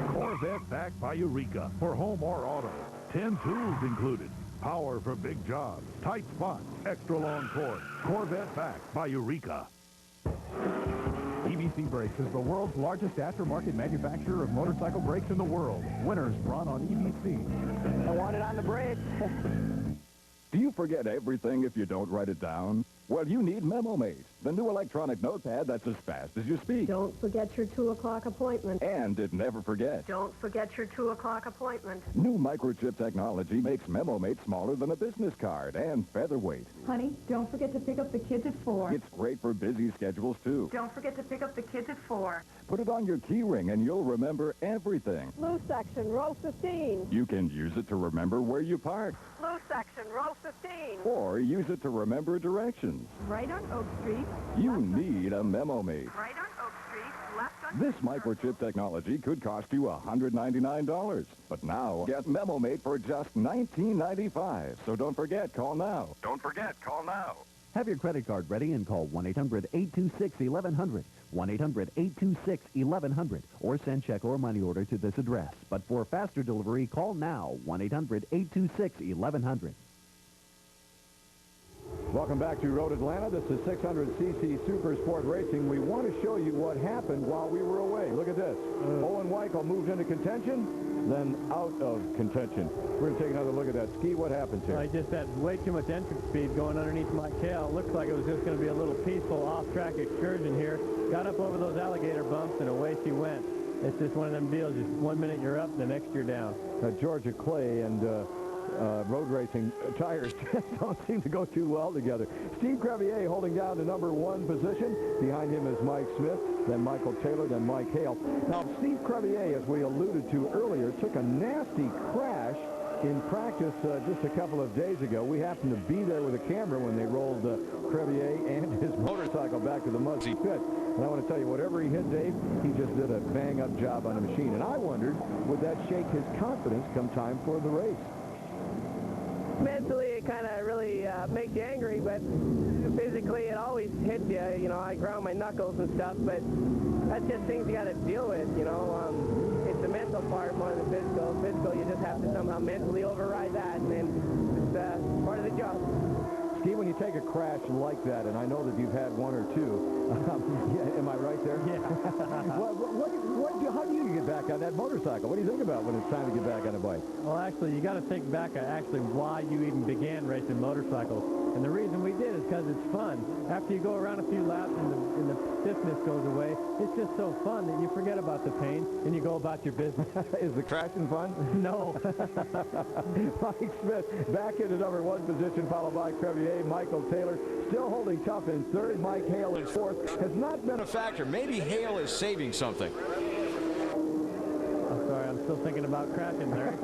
Corvette backed by Eureka for home or auto. 10 tools included. Power for big jobs. Tight spots. Extra long cord. Corvette backed by Eureka. EBC Brakes is the world's largest aftermarket manufacturer of motorcycle brakes in the world. Winners run on EBC. I want it on the brakes. Do you forget everything if you don't write it down? Well, you need Memo-Mate, the new electronic notepad that's as fast as you speak. Don't forget your 2 o'clock appointment. And it never forgets. Don't forget your 2 o'clock appointment. New microchip technology makes Memo-Mate smaller than a business card and featherweight. Honey, don't forget to pick up the kids at 4. It's great for busy schedules, too. Don't forget to pick up the kids at 4. Put it on your key ring and you'll remember everything. Blue section, row 15. You can use it to remember where you parked. Blue section, row 15. Or use it to remember directions. Right on Oak Street. You need a Memo-Mate. Right on Oak Street, left on... This microchip technology could cost you $199. But now, get Memo-Mate for just $19.95. So don't forget, call now. Don't forget, call now. Have your credit card ready and call 1-800-826-1100. 1-800-826-1100. Or send check or money order to this address. But for faster delivery, call now. 1-800-826-1100. Welcome back to Road Atlanta. This is 600cc Super Sport Racing. We want to show you what happened while we were away. Look at this. Owen Weichel moved into contention, then out of contention. We're going to take another look at that. Ski, what happens here? I just had way too much entrance speed going underneath my tail. Looks like it was just going to be a little peaceful off-track excursion here. Got up over those alligator bumps, and away she went. It's just one of them deals. Just 1 minute you're up, the next you're down. Georgia Clay and... road racing tires just don't seem to go too well together. Steve Kravier holding down the number 1 position. Behind him is Mike Smith, then Michael Taylor, then Mike Hale. Now, Steve Kravier, as we alluded to earlier, took a nasty crash in practice just a couple of days ago. We happened to be there with a camera when they rolled Kravier and his motorcycle back to the Muzzy pit. And I want to tell you, whatever he hit, Dave, he just did a bang-up job on the machine. And I wondered, would that shake his confidence come time for the race? Mentally, it kind of really makes you angry, but physically, it always hits you. You know, I ground my knuckles and stuff, but that's just things you got to deal with, you know. It's the mental part more than the physical. Physical, you just have to somehow mentally override that, and then it's part of the job. Steve, when you take a crash like that, and I know that you've had 1 or 2, yeah, am I right there? Yeah. How do you get back on that motorcycle? What do you think about when it's time to get back on a bike? Well, actually, you got to think back actually why you even began racing motorcycles. And the reason we did is because it's fun. After you go around a few laps and the stiffness goes away, it's just so fun that you forget about the pain and you go about your business. Is the crashing fun? No. Mike Smith back into number 1 position, followed by Kravier. Michael Taylor still holding tough in 3rd. Mike Hale in 4th. Has not been a factor. Maybe Hale is saving something. I'm sorry, I'm still thinking about crashing, Larry.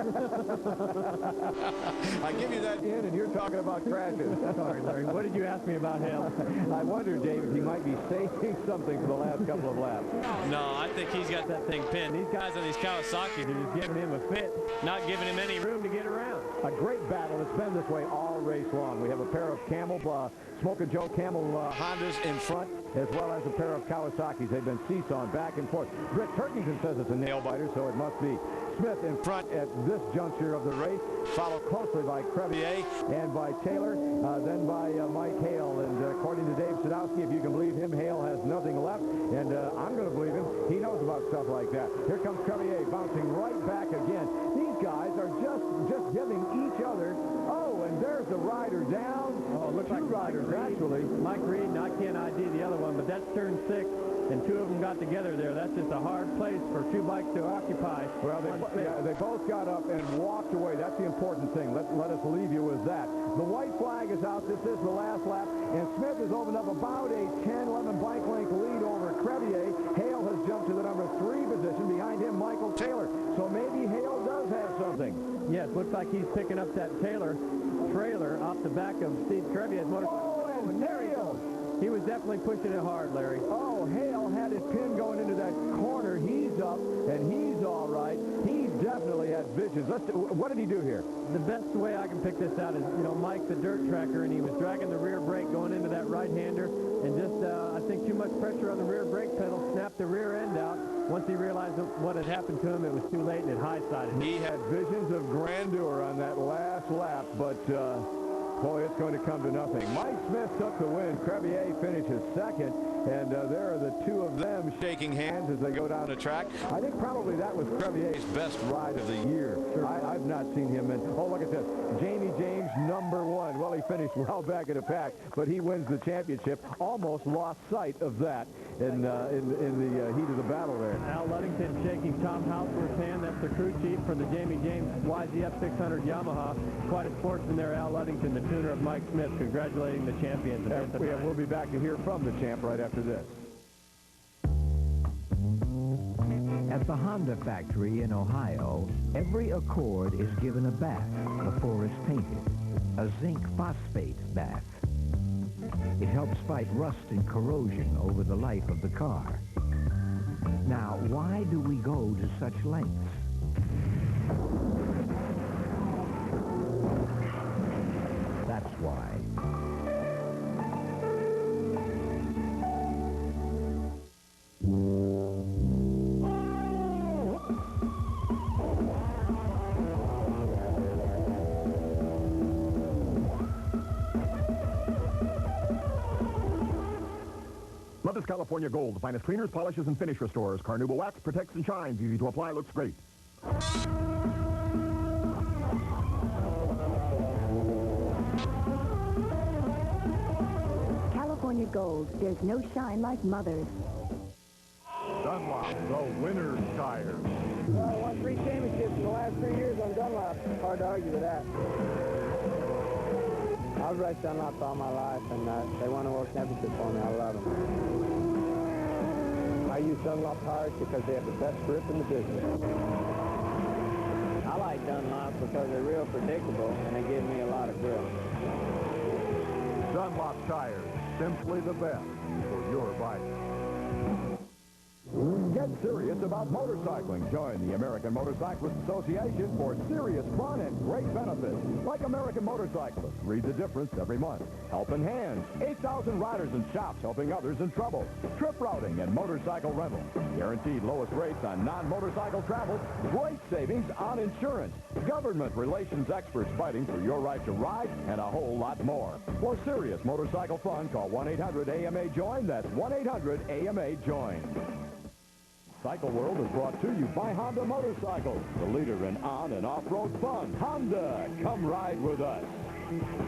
I give you that in, and you're talking about crashes. Sorry, Larry. What did you ask me about Hale? I wonder, Dave, if he might be saving something for the last couple of laps. No, I think he's got that thing pinned. These guys on these Kawasaki's are just giving him a fit, not giving him any room to get around. A great battle. It's been this way all race long. We have a pair of Smoke and Joe Camel Hondas in front, as well as a pair of Kawasaki's. They've been seesawing back and forth. Turkington says it's a nail-biter, so it must be. Smith in front at this juncture of the race, followed closely by Kravier and by Taylor, then by Mike Hale. And according to Dave Sadowski, if you can believe him, Hale has nothing left, and I'm going to believe him. He knows about stuff like that. Here comes Kravier bouncing right back again. These guys are just giving each other. Oh, and there's the rider down. Oh, it looks like riders, actually. Mike Reed, and I can't ID the other one, but that's turn 6, and two of them got together there. That's just a hard place for two bikes to occupy. Well, they both got up and walked away. That's the important thing. Let us leave you with that. The white flag is out. This is the last lap, and Smith has opened up about a 10-11 bike length lead over Kravier. Hale has jumped to the number 3 position. Behind him, Michael Taylor. So maybe Hale does have something. Yes, looks like he's picking up that Taylor trailer off the back of Steve Krevier's motorcycle. Oh, and there he goes. He was definitely pushing it hard, Larry. Oh, Hale had his pin going into that corner. He's up, and he's all right. He definitely had visions. What did he do here? The best way I can pick this out is, Mike, the dirt tracker, and he was dragging the rear brake going into that right-hander, and just, I think, too much pressure on the rear brake pedal, snapped the rear end out. Once he realized what had happened to him, it was too late, and it high-sided. He had visions of grandeur on that last lap, but... boy, it's going to come to nothing. Mike Smith took the win. Kravier finishes second, and there are the two of them shaking hands as they go down the track. I think probably that was Kravier's best ride of the year. I've not seen him in. Oh, look at this. Jamie James, number 1. Well, he finished well back in the pack, but he wins the championship. Almost lost sight of that in the heat of the battle there. Al Ludington shaking Tom Houseworth's hand. That's the crew chief for the Jamie James YZF 600 Yamaha. Quite a sportsman there, Al Ludington, the tuner of Mike Smith, congratulating the champions. We'll be back to hear from the champ right after this. At the Honda factory in Ohio, every Accord is given a bath before it's painted, a zinc phosphate bath. It helps fight rust and corrosion over the life of the car. Now, why do we go to such lengths? That's why. Memphis, California Gold, the finest cleaners, polishes, and finish restorers. Carnauba wax protects and shines. Easy to apply, looks great. California Gold. There's no shine like Mother's. Dunlop, the winner's tire. Well, I won 3 championships in the last 3 years on Dunlop. Hard to argue with that. I've raced Dunlop all my life, and they won a world championship for me. I love them. I use Dunlop tires because they have the best grip in the business. I like Dunlop because they're real predictable, and they give me a lot of grip. Dunlop tires, simply the best for your bike. Get serious about motorcycling. Join the American Motorcyclist Association for serious fun and great benefits. Like American Motorcyclists, read the difference every month. Helping Hands, 8,000 riders and shops helping others in trouble. Trip routing and motorcycle rental. Guaranteed lowest rates on non-motorcycle travel. Great savings on insurance. Government relations experts fighting for your right to ride and a whole lot more. For serious motorcycle fun, call 1-800-AMA-JOIN. That's 1-800-AMA-JOIN. Cycle World is brought to you by Honda Motorcycles, the leader in on- and off-road fun. Honda, come ride with us.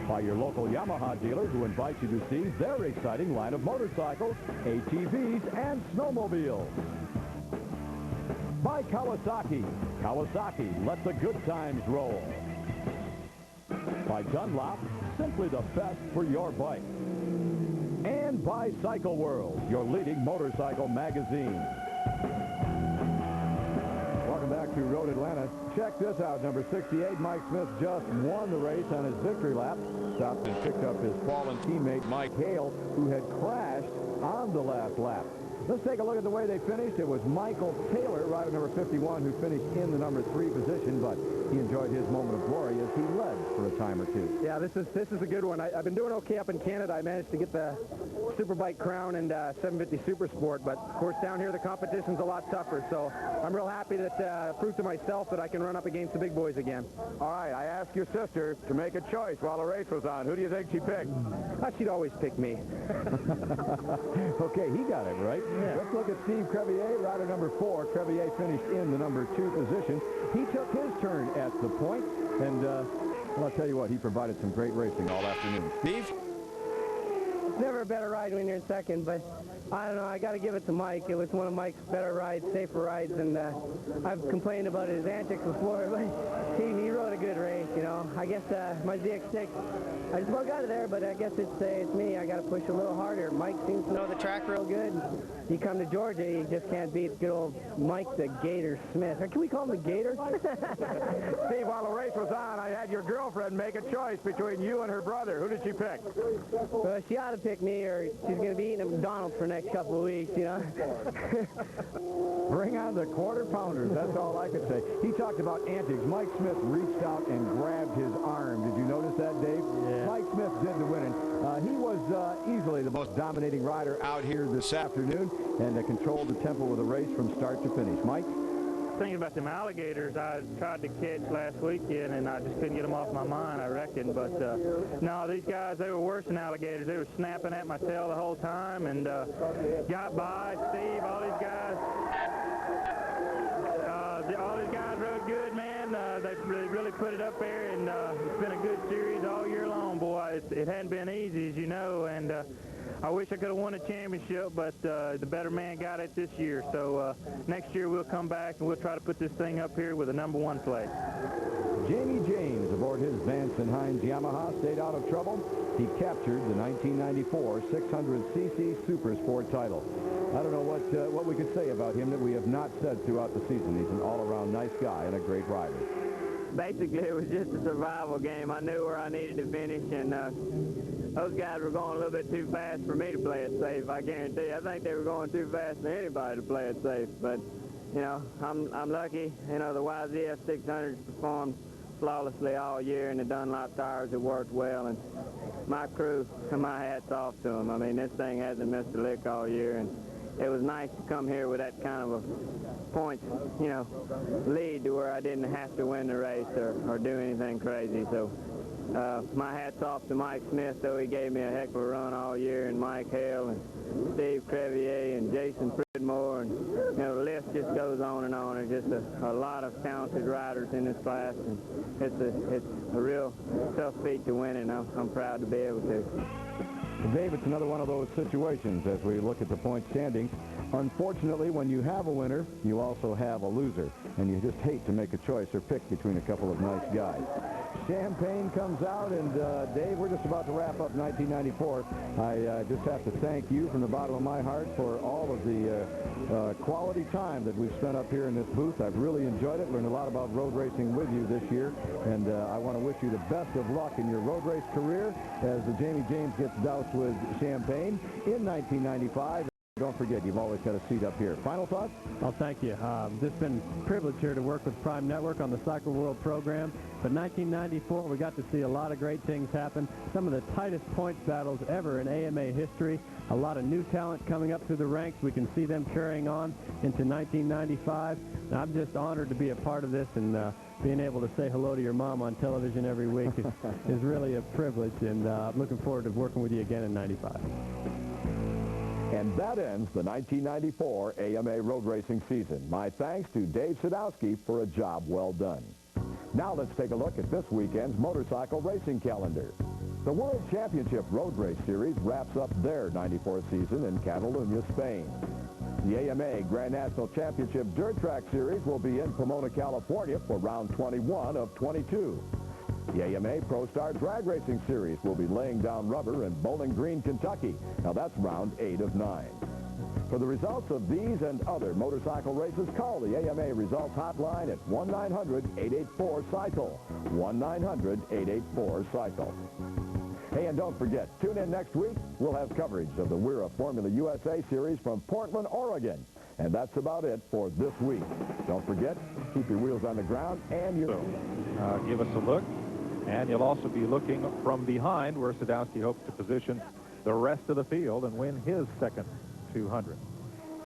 By your local Yamaha dealer who invites you to see their exciting line of motorcycles, ATVs, and snowmobiles. By Kawasaki. Kawasaki, let the good times roll. By Dunlop, simply the best for your bike. And by Cycle World, your leading motorcycle magazine. Welcome back to Road Road, Atlanta. Check this out. Number 68, Mike Smith, just won the race on his victory lap. Stopped and picked up his fallen teammate, Mike Hale, who had crashed on the last lap. Let's take a look at the way they finished. It was Michael Taylor, rider number 51, who finished in the number 3 position, but he enjoyed his moment of glory as he led for a time or two. Yeah, this is a good one. I've been doing okay up in Canada. I managed to get the Superbike Crown and 750 Super Sport, but of course down here the competition's a lot tougher, so I'm real happy that proved to myself that I can run up against the big boys again. All right, I asked your sister to make a choice while the race was on. Who do you think she picked? She'd always pick me. Okay, he got it right. Yeah. Let's look at Steve Kravier, rider number 4. Kravier finished in the number 2 position. He took his turn at the point, and well, I'll tell you what, he provided some great racing all afternoon. Steve? It's never a better ride when you're in second, but I don't know, I got to give it to Mike. It was one of Mike's better rides, safer rides, and I've complained about his antics before, but he rode a good race, you know. I guess my ZX6, I just about got it there, but I guess it's me. I got to push a little harder. Mike seems to know the track real good. You come to Georgia, you just can't beat good old Mike the Gator Smith. Can we call him the Gator? Steve, while the race was on, I had your girlfriend make a choice between you and her brother. Who did she pick? She ought to pick me, or she's going to be eating at McDonald's for the next couple of weeks, you know. Bring on the quarter pounders. That's all I could say. He talked about antics. Mike Smith reached out and grabbed his arm. Did you notice that, Dave? Yeah. Mike Smith did the winning. He was easily the most dominating rider out here this afternoon and controlled the tempo of the race from start to finish. Mike? Thinking about them alligators I tried to catch last weekend, and I just couldn't get them off my mind, I reckon. But no, these guys, they were worse than alligators. They were snapping at my tail the whole time, and got by. Steve, all these guys rode good, man. They really put it up there, and it's been a good series all year long, boy. It hadn't been easy, as you know, and I wish I could have won a championship, but the better man got it this year. So next year we'll come back and we'll try to put this thing up here with a #1 place. Jamie James aboard his Vance and Hines Yamaha stayed out of trouble. He captured the 1994 600cc Super Sport title. I don't know what we could say about him that we have not said throughout the season. He's an all-around nice guy and a great rider. Basically, it was just a survival game. I knew where I needed to finish, and those guys were going a little bit too fast for me to play it safe, I guarantee you. I think they were going too fast for anybody to play it safe. But, you know, I'm lucky. You know, the YZF 600s performed flawlessly all year, and the Dunlop tires have worked well. And my crew, my hat's off to them. I mean, this thing hasn't missed a lick all year, and it was nice to come here with that kind of a points, you know, lead to where I didn't have to win the race or do anything crazy. So my hat's off to Mike Smith, though. He gave me a heck of a run all year, and Mike Hale and Steve Kravier and Jason Pridmore, and you know, the list just goes on and on. There's just a lot of talented riders in this class, and it's a real tough feat to win, and I'm proud to be able to. Dave, it's another one of those situations as we look at the point standings. Unfortunately, when you have a winner, you also have a loser, and you just hate to make a choice or pick between a couple of nice guys. Champagne comes out, and Dave, we're just about to wrap up 1994. I just have to thank you from the bottom of my heart for all of the quality time that we've spent up here in this booth. I've really enjoyed it, learned a lot about road racing with you this year, and I want to wish you the best of luck in your road race career as the Jamie James gets doused with champagne in 1995. Don't forget, you've always got a seat up here. Final thoughts? Well, thank you. It's been a privilege here to work with Prime Network on the Cycle World program. But 1994, we got to see a lot of great things happen. Some of the tightest points battles ever in AMA history. A lot of new talent coming up through the ranks. We can see them carrying on into 1995. And I'm just honored to be a part of this, and being able to say hello to your mom on television every week is really a privilege. And I'm looking forward to working with you again in 95. And that ends the 1994 AMA road racing season. My thanks to Dave Sadowski for a job well done. Now let's take a look at this weekend's motorcycle racing calendar. The World Championship Road Race Series wraps up their 94 season in Catalunya, Spain. The AMA Grand National Championship Dirt Track Series will be in Pomona, California for round 21 of 22. The AMA Pro Star Drag Racing Series will be laying down rubber in Bowling Green, Kentucky. Now that's round 8 of 9. For the results of these and other motorcycle races, call the AMA Results Hotline at 1-900-884-CYCLE. 1-900-884-CYCLE. Hey, and don't forget, tune in next week. We'll have coverage of the WERA Formula USA Series from Portland, Oregon. And that's about it for this week. Don't forget, keep your wheels on the ground and your... give us a look. And you'll also be looking from behind where Sadowski hopes to position the rest of the field and win his second 200.